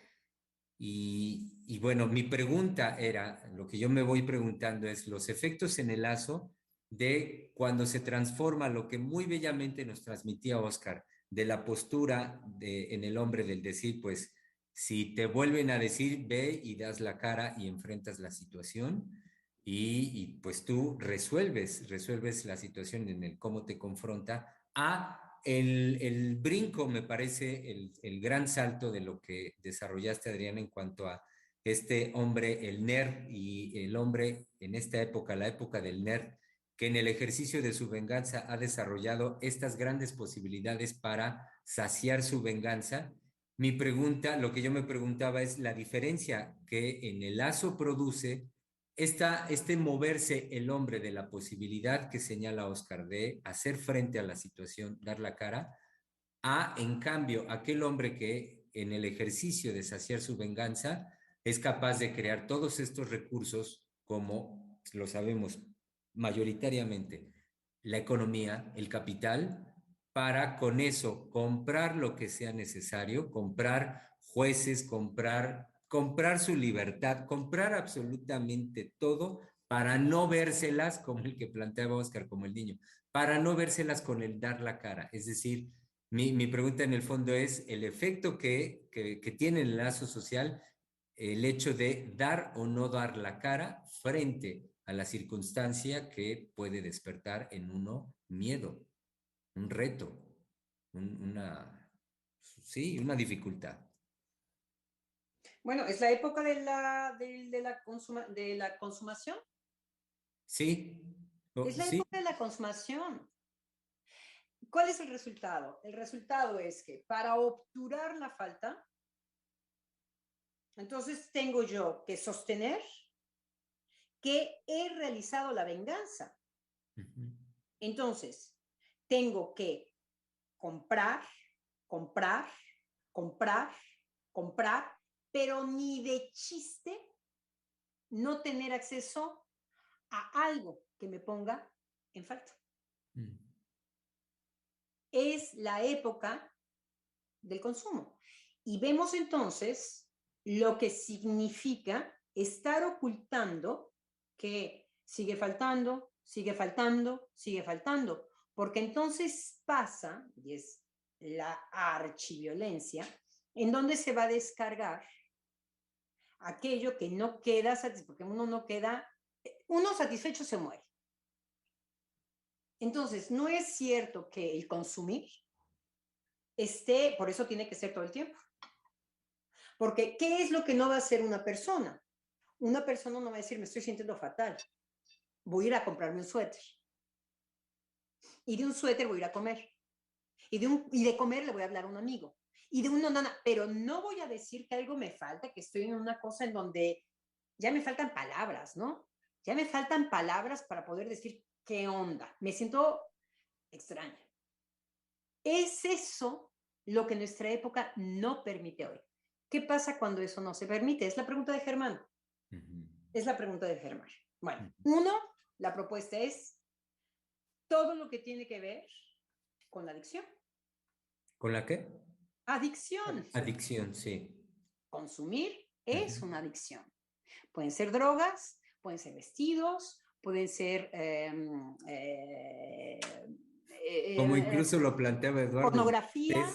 y bueno, mi pregunta era, lo que yo me voy preguntando es los efectos en el lazo de cuando se transforma lo que muy bellamente nos transmitía Óscar, de la postura en el hombre del decir, pues, si te vuelven a decir, ve y das la cara y enfrentas la situación pues tú resuelves la situación en el cómo te confronta el brinco, me parece el gran salto de lo que desarrollaste, Adriana, en cuanto a este hombre, el nerd, y el hombre en esta época, la época del nerd, que en el ejercicio de su venganza ha desarrollado estas grandes posibilidades para saciar su venganza. Mi pregunta, lo que yo me preguntaba es la diferencia que en el lazo produce este moverse el hombre de la posibilidad que señala Oscar de hacer frente a la situación, dar la cara, en cambio, aquel hombre que en el ejercicio de saciar su venganza es capaz de crear todos estos recursos como lo sabemos mayoritariamente, la economía, el capital, para con eso comprar lo que sea necesario, comprar jueces, comprar su libertad, comprar absolutamente todo para no vérselas como el que planteaba Oscar, como el niño, para no vérselas con el dar la cara. Es decir, mi pregunta en el fondo es el efecto que tiene el lazo social, el hecho de dar o no dar la cara frente a la circunstancia que puede despertar en uno miedo, un reto, una dificultad. Bueno, es la época de la consumación. Sí. Es la Sí. época de la consumación. ¿Cuál es el resultado? El resultado es que para obturar la falta, Entonces tengo yo que sostener que he realizado la venganza. Entonces, tengo que comprar, comprar, comprar, comprar, pero ni de chiste no tener acceso a algo que me ponga en falta. Es la época del consumo. Y vemos entonces lo que significa estar ocultando que sigue faltando, sigue faltando, sigue faltando, porque entonces pasa, y es la archiviolencia, en donde se va a descargar aquello que no queda satisfecho, porque uno satisfecho se muere. Entonces, no es cierto que el consumir por eso tiene que ser todo el tiempo. Porque, ¿qué es lo que no va a hacer una persona? Una persona no va a decir, me estoy sintiendo fatal, voy a ir a comprarme un suéter. Y de un suéter voy a ir a comer. Y de comer le voy a hablar a un amigo. Y de pero no voy a decir que algo me falta, que estoy en una cosa en donde ya me faltan palabras, ¿no? Ya me faltan palabras para poder decir qué onda. Me siento extraña. Es eso lo que nuestra época no permite hoy. ¿Qué pasa cuando eso no se permite? Es la pregunta de Germán. Es la pregunta de Germán. Bueno, la propuesta es todo lo que tiene que ver con la adicción. ¿Con la qué? Adicción. Adicción, sí. Consumir es una adicción. Pueden ser drogas, pueden ser vestidos, pueden ser... como incluso lo planteaba Eduardo. Pornografía.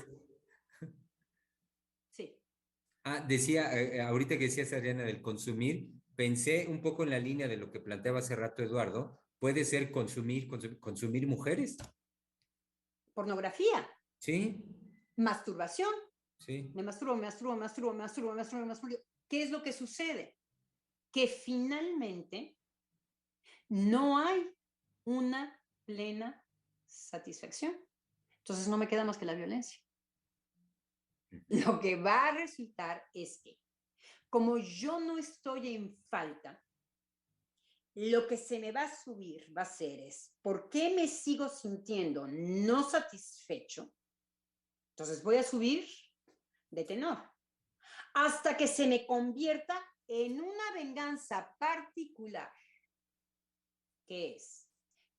Sí. Decía, ahorita que decías, Adriana, del consumir, pensé un poco en la línea de lo que planteaba hace rato Eduardo. Puede ser consumir mujeres. Pornografía. Sí. Masturbación. Sí. Me masturbo. ¿Qué es lo que sucede? Que finalmente no hay una plena satisfacción. Entonces no me queda más que la violencia. Lo que va a resultar es que, como yo no estoy en falta, lo que se me va a subir va a ser ¿por qué me sigo sintiendo no satisfecho? Entonces voy a subir de tenor hasta que se me convierta en una venganza particular, que es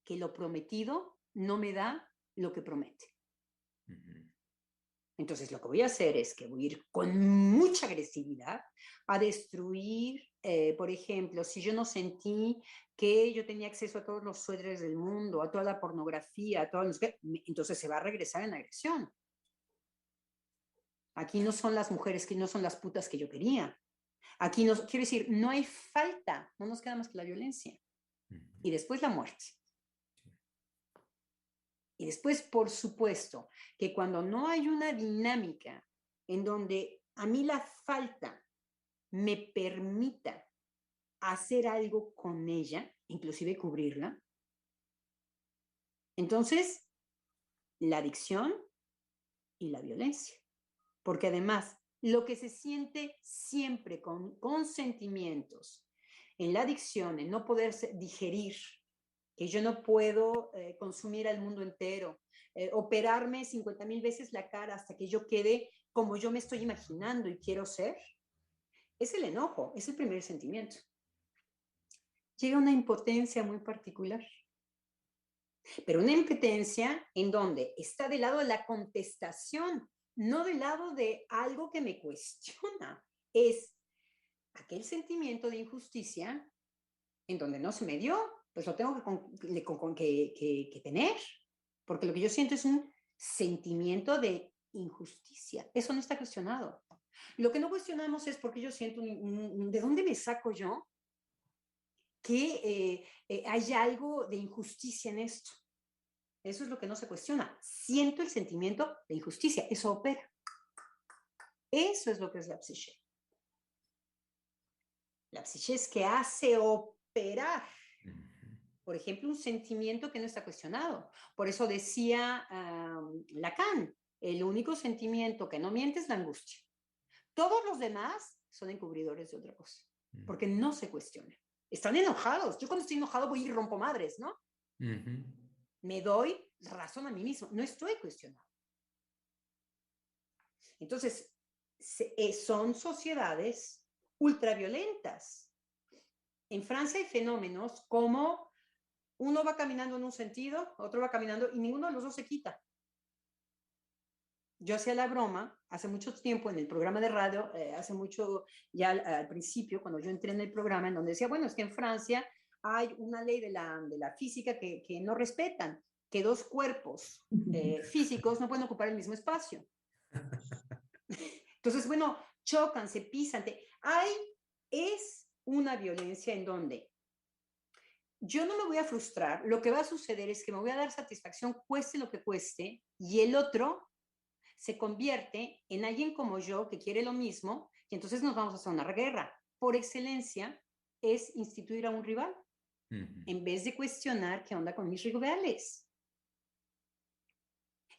que lo prometido no me da lo que promete. Entonces lo que voy a hacer es que voy a ir con mucha agresividad a destruir, por ejemplo, si yo no sentí que yo tenía acceso a todos los suéteres del mundo, a toda la pornografía, a todos los entonces se va a regresar en agresión. Aquí no son las mujeres, que no son las putas que yo quería. Aquí no, quiero decir, no hay falta, no nos queda más que la violencia. Y después la muerte. Y después, por supuesto, que cuando no hay una dinámica en donde a mí la falta me permita hacer algo con ella, inclusive cubrirla, entonces la adicción y la violencia. Porque además, lo que se siente siempre con sentimientos en la adicción, en no poder digerir, que yo no puedo consumir al mundo entero, operarme 50,000 veces la cara hasta que yo quede como yo me estoy imaginando y quiero ser, es el enojo, es el primer sentimiento. Llega una impotencia muy particular, pero una impotencia en donde está del lado de la contestación, no del lado de algo que me cuestiona, es aquel sentimiento de injusticia en donde no se me dio, pues lo tengo que tener, porque lo que yo siento es un sentimiento de injusticia. Eso no está cuestionado. Lo que no cuestionamos es porque yo siento, ¿de dónde me saco yo que hay algo de injusticia en esto? Eso es lo que no se cuestiona. Siento el sentimiento de injusticia. Eso opera. Eso es lo que es la psique. La psique es que hace operar, por ejemplo, un sentimiento que no está cuestionado. Por eso decía Lacan, el único sentimiento que no miente es la angustia. Todos los demás son encubridores de otra cosa, porque no se cuestionan. Están enojados. Yo cuando estoy enojado voy y rompo madres, ¿no? Me doy razón a mí mismo, no estoy cuestionado. Entonces, son sociedades ultraviolentas. En Francia hay fenómenos como uno va caminando en un sentido, otro va caminando y ninguno de los dos se quita. Yo hacía la broma hace mucho tiempo en el programa de radio, hace mucho, ya al principio, cuando yo entré en el programa, en donde decía, bueno, es que en Francia hay una ley de la física que no respetan, que dos cuerpos físicos no pueden ocupar el mismo espacio. Entonces, bueno, chocan, se pisan. Es una violencia en donde yo no me voy a frustrar, lo que va a suceder es que me voy a dar satisfacción, cueste lo que cueste, y el otro se convierte en alguien como yo que quiere lo mismo, y entonces nos vamos a hacer una guerra. Por excelencia es instituir a un rival, en vez de cuestionar qué onda con mis rivales.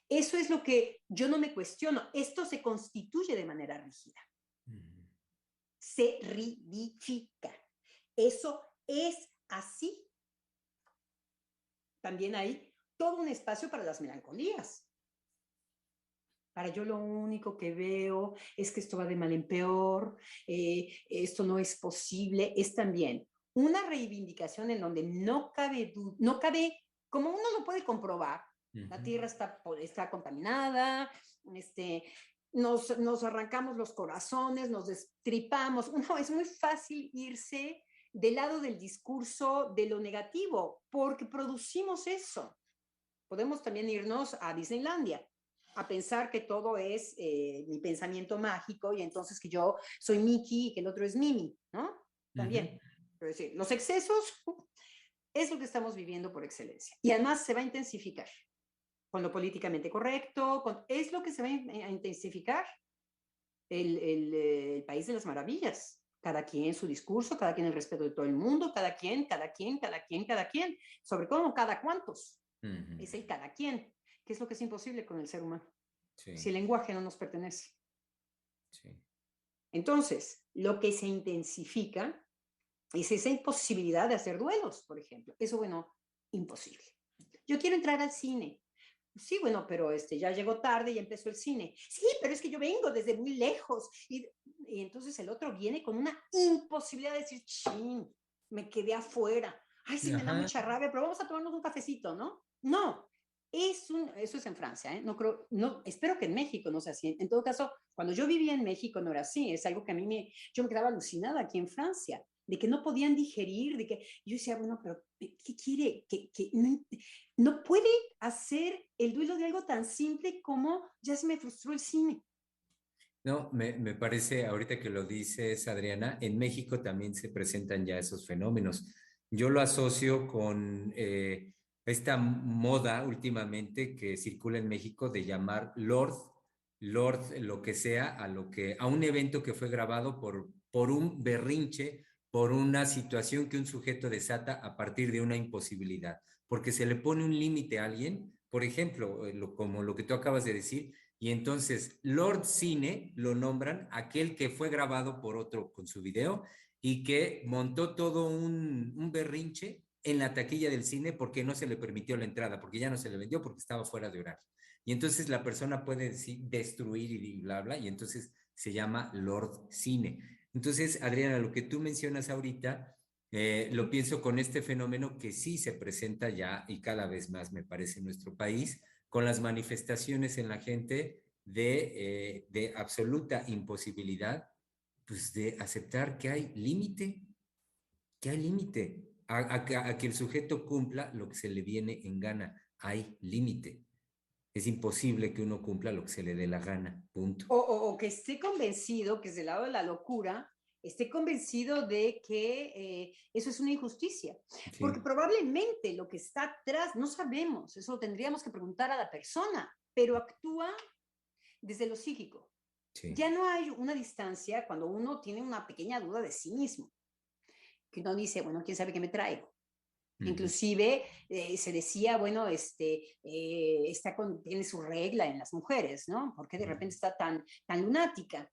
Eso es lo que yo no me cuestiono. Esto se constituye de manera rígida. Se rigidifica. Eso es así. También hay todo un espacio para las melancolías. Para yo lo único que veo es que esto va de mal en peor, esto no es posible. Es también una reivindicación en donde no cabe, como uno lo puede comprobar, la tierra está contaminada, nos arrancamos los corazones, nos destripamos. No, es muy fácil irse del lado del discurso de lo negativo, porque producimos eso. Podemos también irnos a Disneylandia, a pensar que todo es mi pensamiento mágico y entonces que yo soy Mickey y que el otro es Minnie, ¿no? También. Pero sí, los excesos es lo que estamos viviendo por excelencia. Y además se va a intensificar con lo políticamente correcto, es lo que se va a intensificar el país de las maravillas. Cada quien su discurso, cada quien el respeto de todo el mundo, cada quien, sobre todo cada cuantos. Es el cada quien, que es lo que es imposible con el ser humano. Sí. Si el lenguaje no nos pertenece. Sí. Entonces, lo que se intensifica es esa imposibilidad de hacer duelos, por ejemplo. Eso, bueno, imposible. Yo quiero entrar al cine. Sí, bueno, pero ya llegó tarde y empezó el cine. Sí, pero es que yo vengo desde muy lejos. Y entonces el otro viene con una imposibilidad de decir, chin, me quedé afuera. Ay, sí, me da mucha rabia, pero vamos a tomarnos un cafecito, ¿no? No, eso es en Francia, ¿eh? No, espero que en México no sea así. En todo caso, cuando yo vivía en México no era así. Es algo que yo me quedaba alucinada aquí en Francia, de que no podían digerir, de que yo decía, bueno, pero ¿qué quiere? Que no puede hacer el duelo de algo tan simple como ya se me frustró el cine. No, me parece, ahorita que lo dices, Adriana, en México también se presentan ya esos fenómenos. Yo lo asocio con esta moda últimamente que circula en México de llamar Lord, lo que sea, a un evento que fue grabado por un berrinche, por una situación que un sujeto desata a partir de una imposibilidad, porque se le pone un límite a alguien, por ejemplo, como lo que tú acabas de decir, y entonces Lord Cine lo nombran aquel que fue grabado por otro con su video y que montó todo un berrinche en la taquilla del cine porque no se le permitió la entrada, porque ya no se le vendió porque estaba fuera de horario. Y entonces la persona puede decir, destruir y bla, bla, y entonces se llama Lord Cine. Entonces, Adriana, lo que tú mencionas ahorita, lo pienso con este fenómeno que sí se presenta ya y cada vez más, me parece, en nuestro país, con las manifestaciones en la gente de absoluta imposibilidad, pues de aceptar que hay límite, a que el sujeto cumpla lo que se le viene en gana. Hay límite. Es imposible que uno cumpla lo que se le dé la gana, punto. O que esté convencido, que es del lado de la locura, esté convencido de que eso es una injusticia. Sí. Porque probablemente lo que está atrás, no sabemos, eso lo tendríamos que preguntar a la persona, pero actúa desde lo psíquico. Sí. Ya no hay una distancia cuando uno tiene una pequeña duda de sí mismo, que uno dice, bueno, ¿quién sabe qué me traigo? Inclusive se decía, bueno, tiene su regla en las mujeres, ¿no? Porque de repente está tan lunática.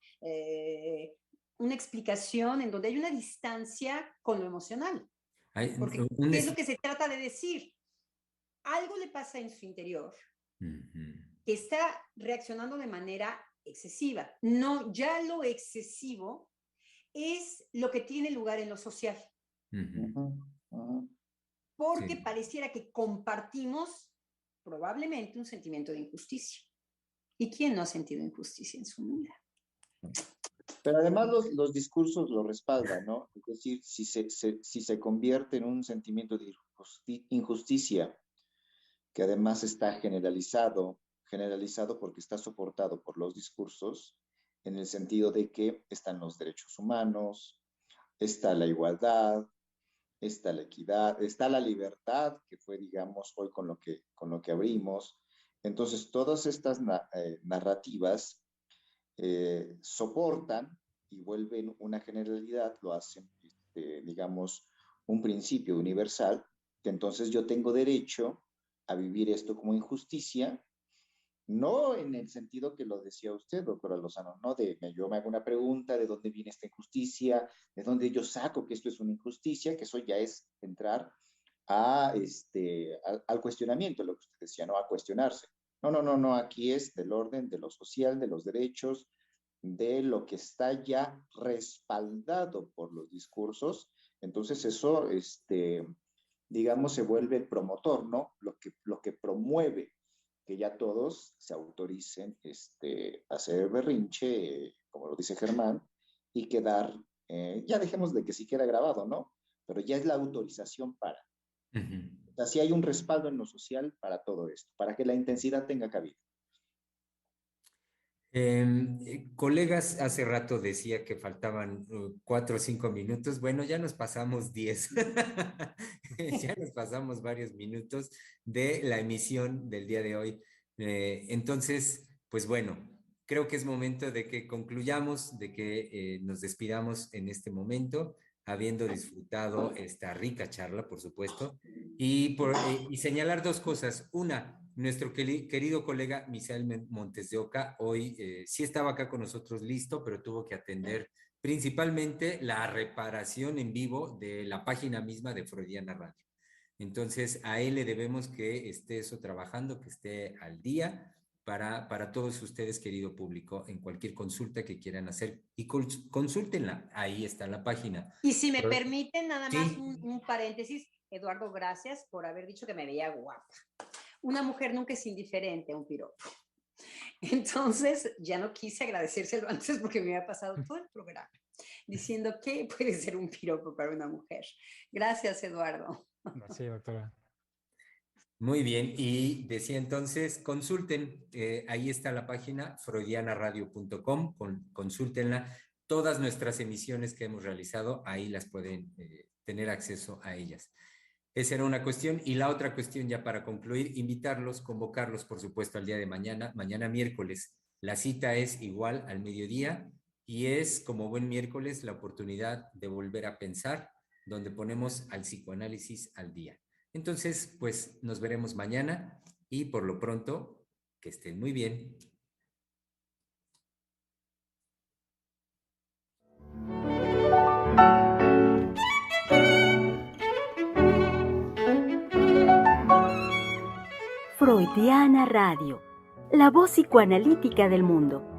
una explicación en donde hay una distancia con lo emocional. Porque ¿qué es lo que se trata de decir? Algo le pasa en su interior que está reaccionando de manera excesiva. No, ya lo excesivo es lo que tiene lugar en lo social. Porque pareciera que compartimos probablemente un sentimiento de injusticia. ¿Y quién no ha sentido injusticia en su vida? Pero además los discursos lo respaldan, ¿no? Es decir, si se convierte en un sentimiento de injusticia, que además está generalizado porque está soportado por los discursos, en el sentido de que están los derechos humanos, está la igualdad, está la equidad, está la libertad, que fue, digamos, hoy con lo que abrimos. Entonces, todas estas narrativas soportan y vuelven una generalidad, lo hacen, digamos, un principio universal, que entonces yo tengo derecho a vivir esto como injusticia, no en el sentido que lo decía usted, doctora Lozano, no yo me hago una pregunta de dónde viene esta injusticia, de dónde yo saco que esto es una injusticia, que eso ya es entrar al cuestionamiento, lo que usted decía, ¿no? A cuestionarse. No, aquí es del orden de lo social, de los derechos, de lo que está ya respaldado por los discursos. Entonces eso, digamos, se vuelve el promotor, ¿no? Lo que promueve que ya todos se autoricen a hacer berrinche, como lo dice Germán, y quedar, ya dejemos de que siquiera grabado, ¿no? Pero ya es la autorización para. O sea, sí hay un respaldo en lo social para todo esto, para que la intensidad tenga cabida. Colegas, hace rato decía que faltaban 4 o 5 minutos. Bueno, ya nos pasamos 10. Ya nos pasamos varios minutos de la emisión del día de hoy. Entonces, pues bueno, creo que es momento de que concluyamos, de que nos despidamos en este momento, habiendo disfrutado esta rica charla, por supuesto, y señalar 2 cosas. Una, nuestro querido colega Misael Montes de Oca hoy sí estaba acá con nosotros listo, pero tuvo que atender principalmente la reparación en vivo de la página misma de Freudiana Radio. Entonces, a él le debemos que esté eso trabajando, que esté al día para todos ustedes, querido público, en cualquier consulta que quieran hacer. Y consúltenla, ahí está la página. Y si me permiten, nada más un paréntesis. Eduardo, gracias por haber dicho que me veía guapa. Una mujer nunca es indiferente a un piropo. Entonces, ya no quise agradecérselo antes porque me había pasado todo el programa diciendo que puede ser un piropo para una mujer. Gracias, Eduardo. Sí, doctora. Muy bien, y decía entonces, consulten, ahí está la página freudianaradio.com, consúltenla. Todas nuestras emisiones que hemos realizado, ahí las pueden tener acceso a ellas. Esa era una cuestión. Y la otra cuestión, ya para concluir, invitarlos, convocarlos, por supuesto, al día de mañana miércoles. La cita es igual al mediodía y es, como buen miércoles, la oportunidad de volver a pensar, donde ponemos al psicoanálisis al día. Entonces, pues nos veremos mañana y por lo pronto, que estén muy bien. Freudiana Radio, la voz psicoanalítica del mundo.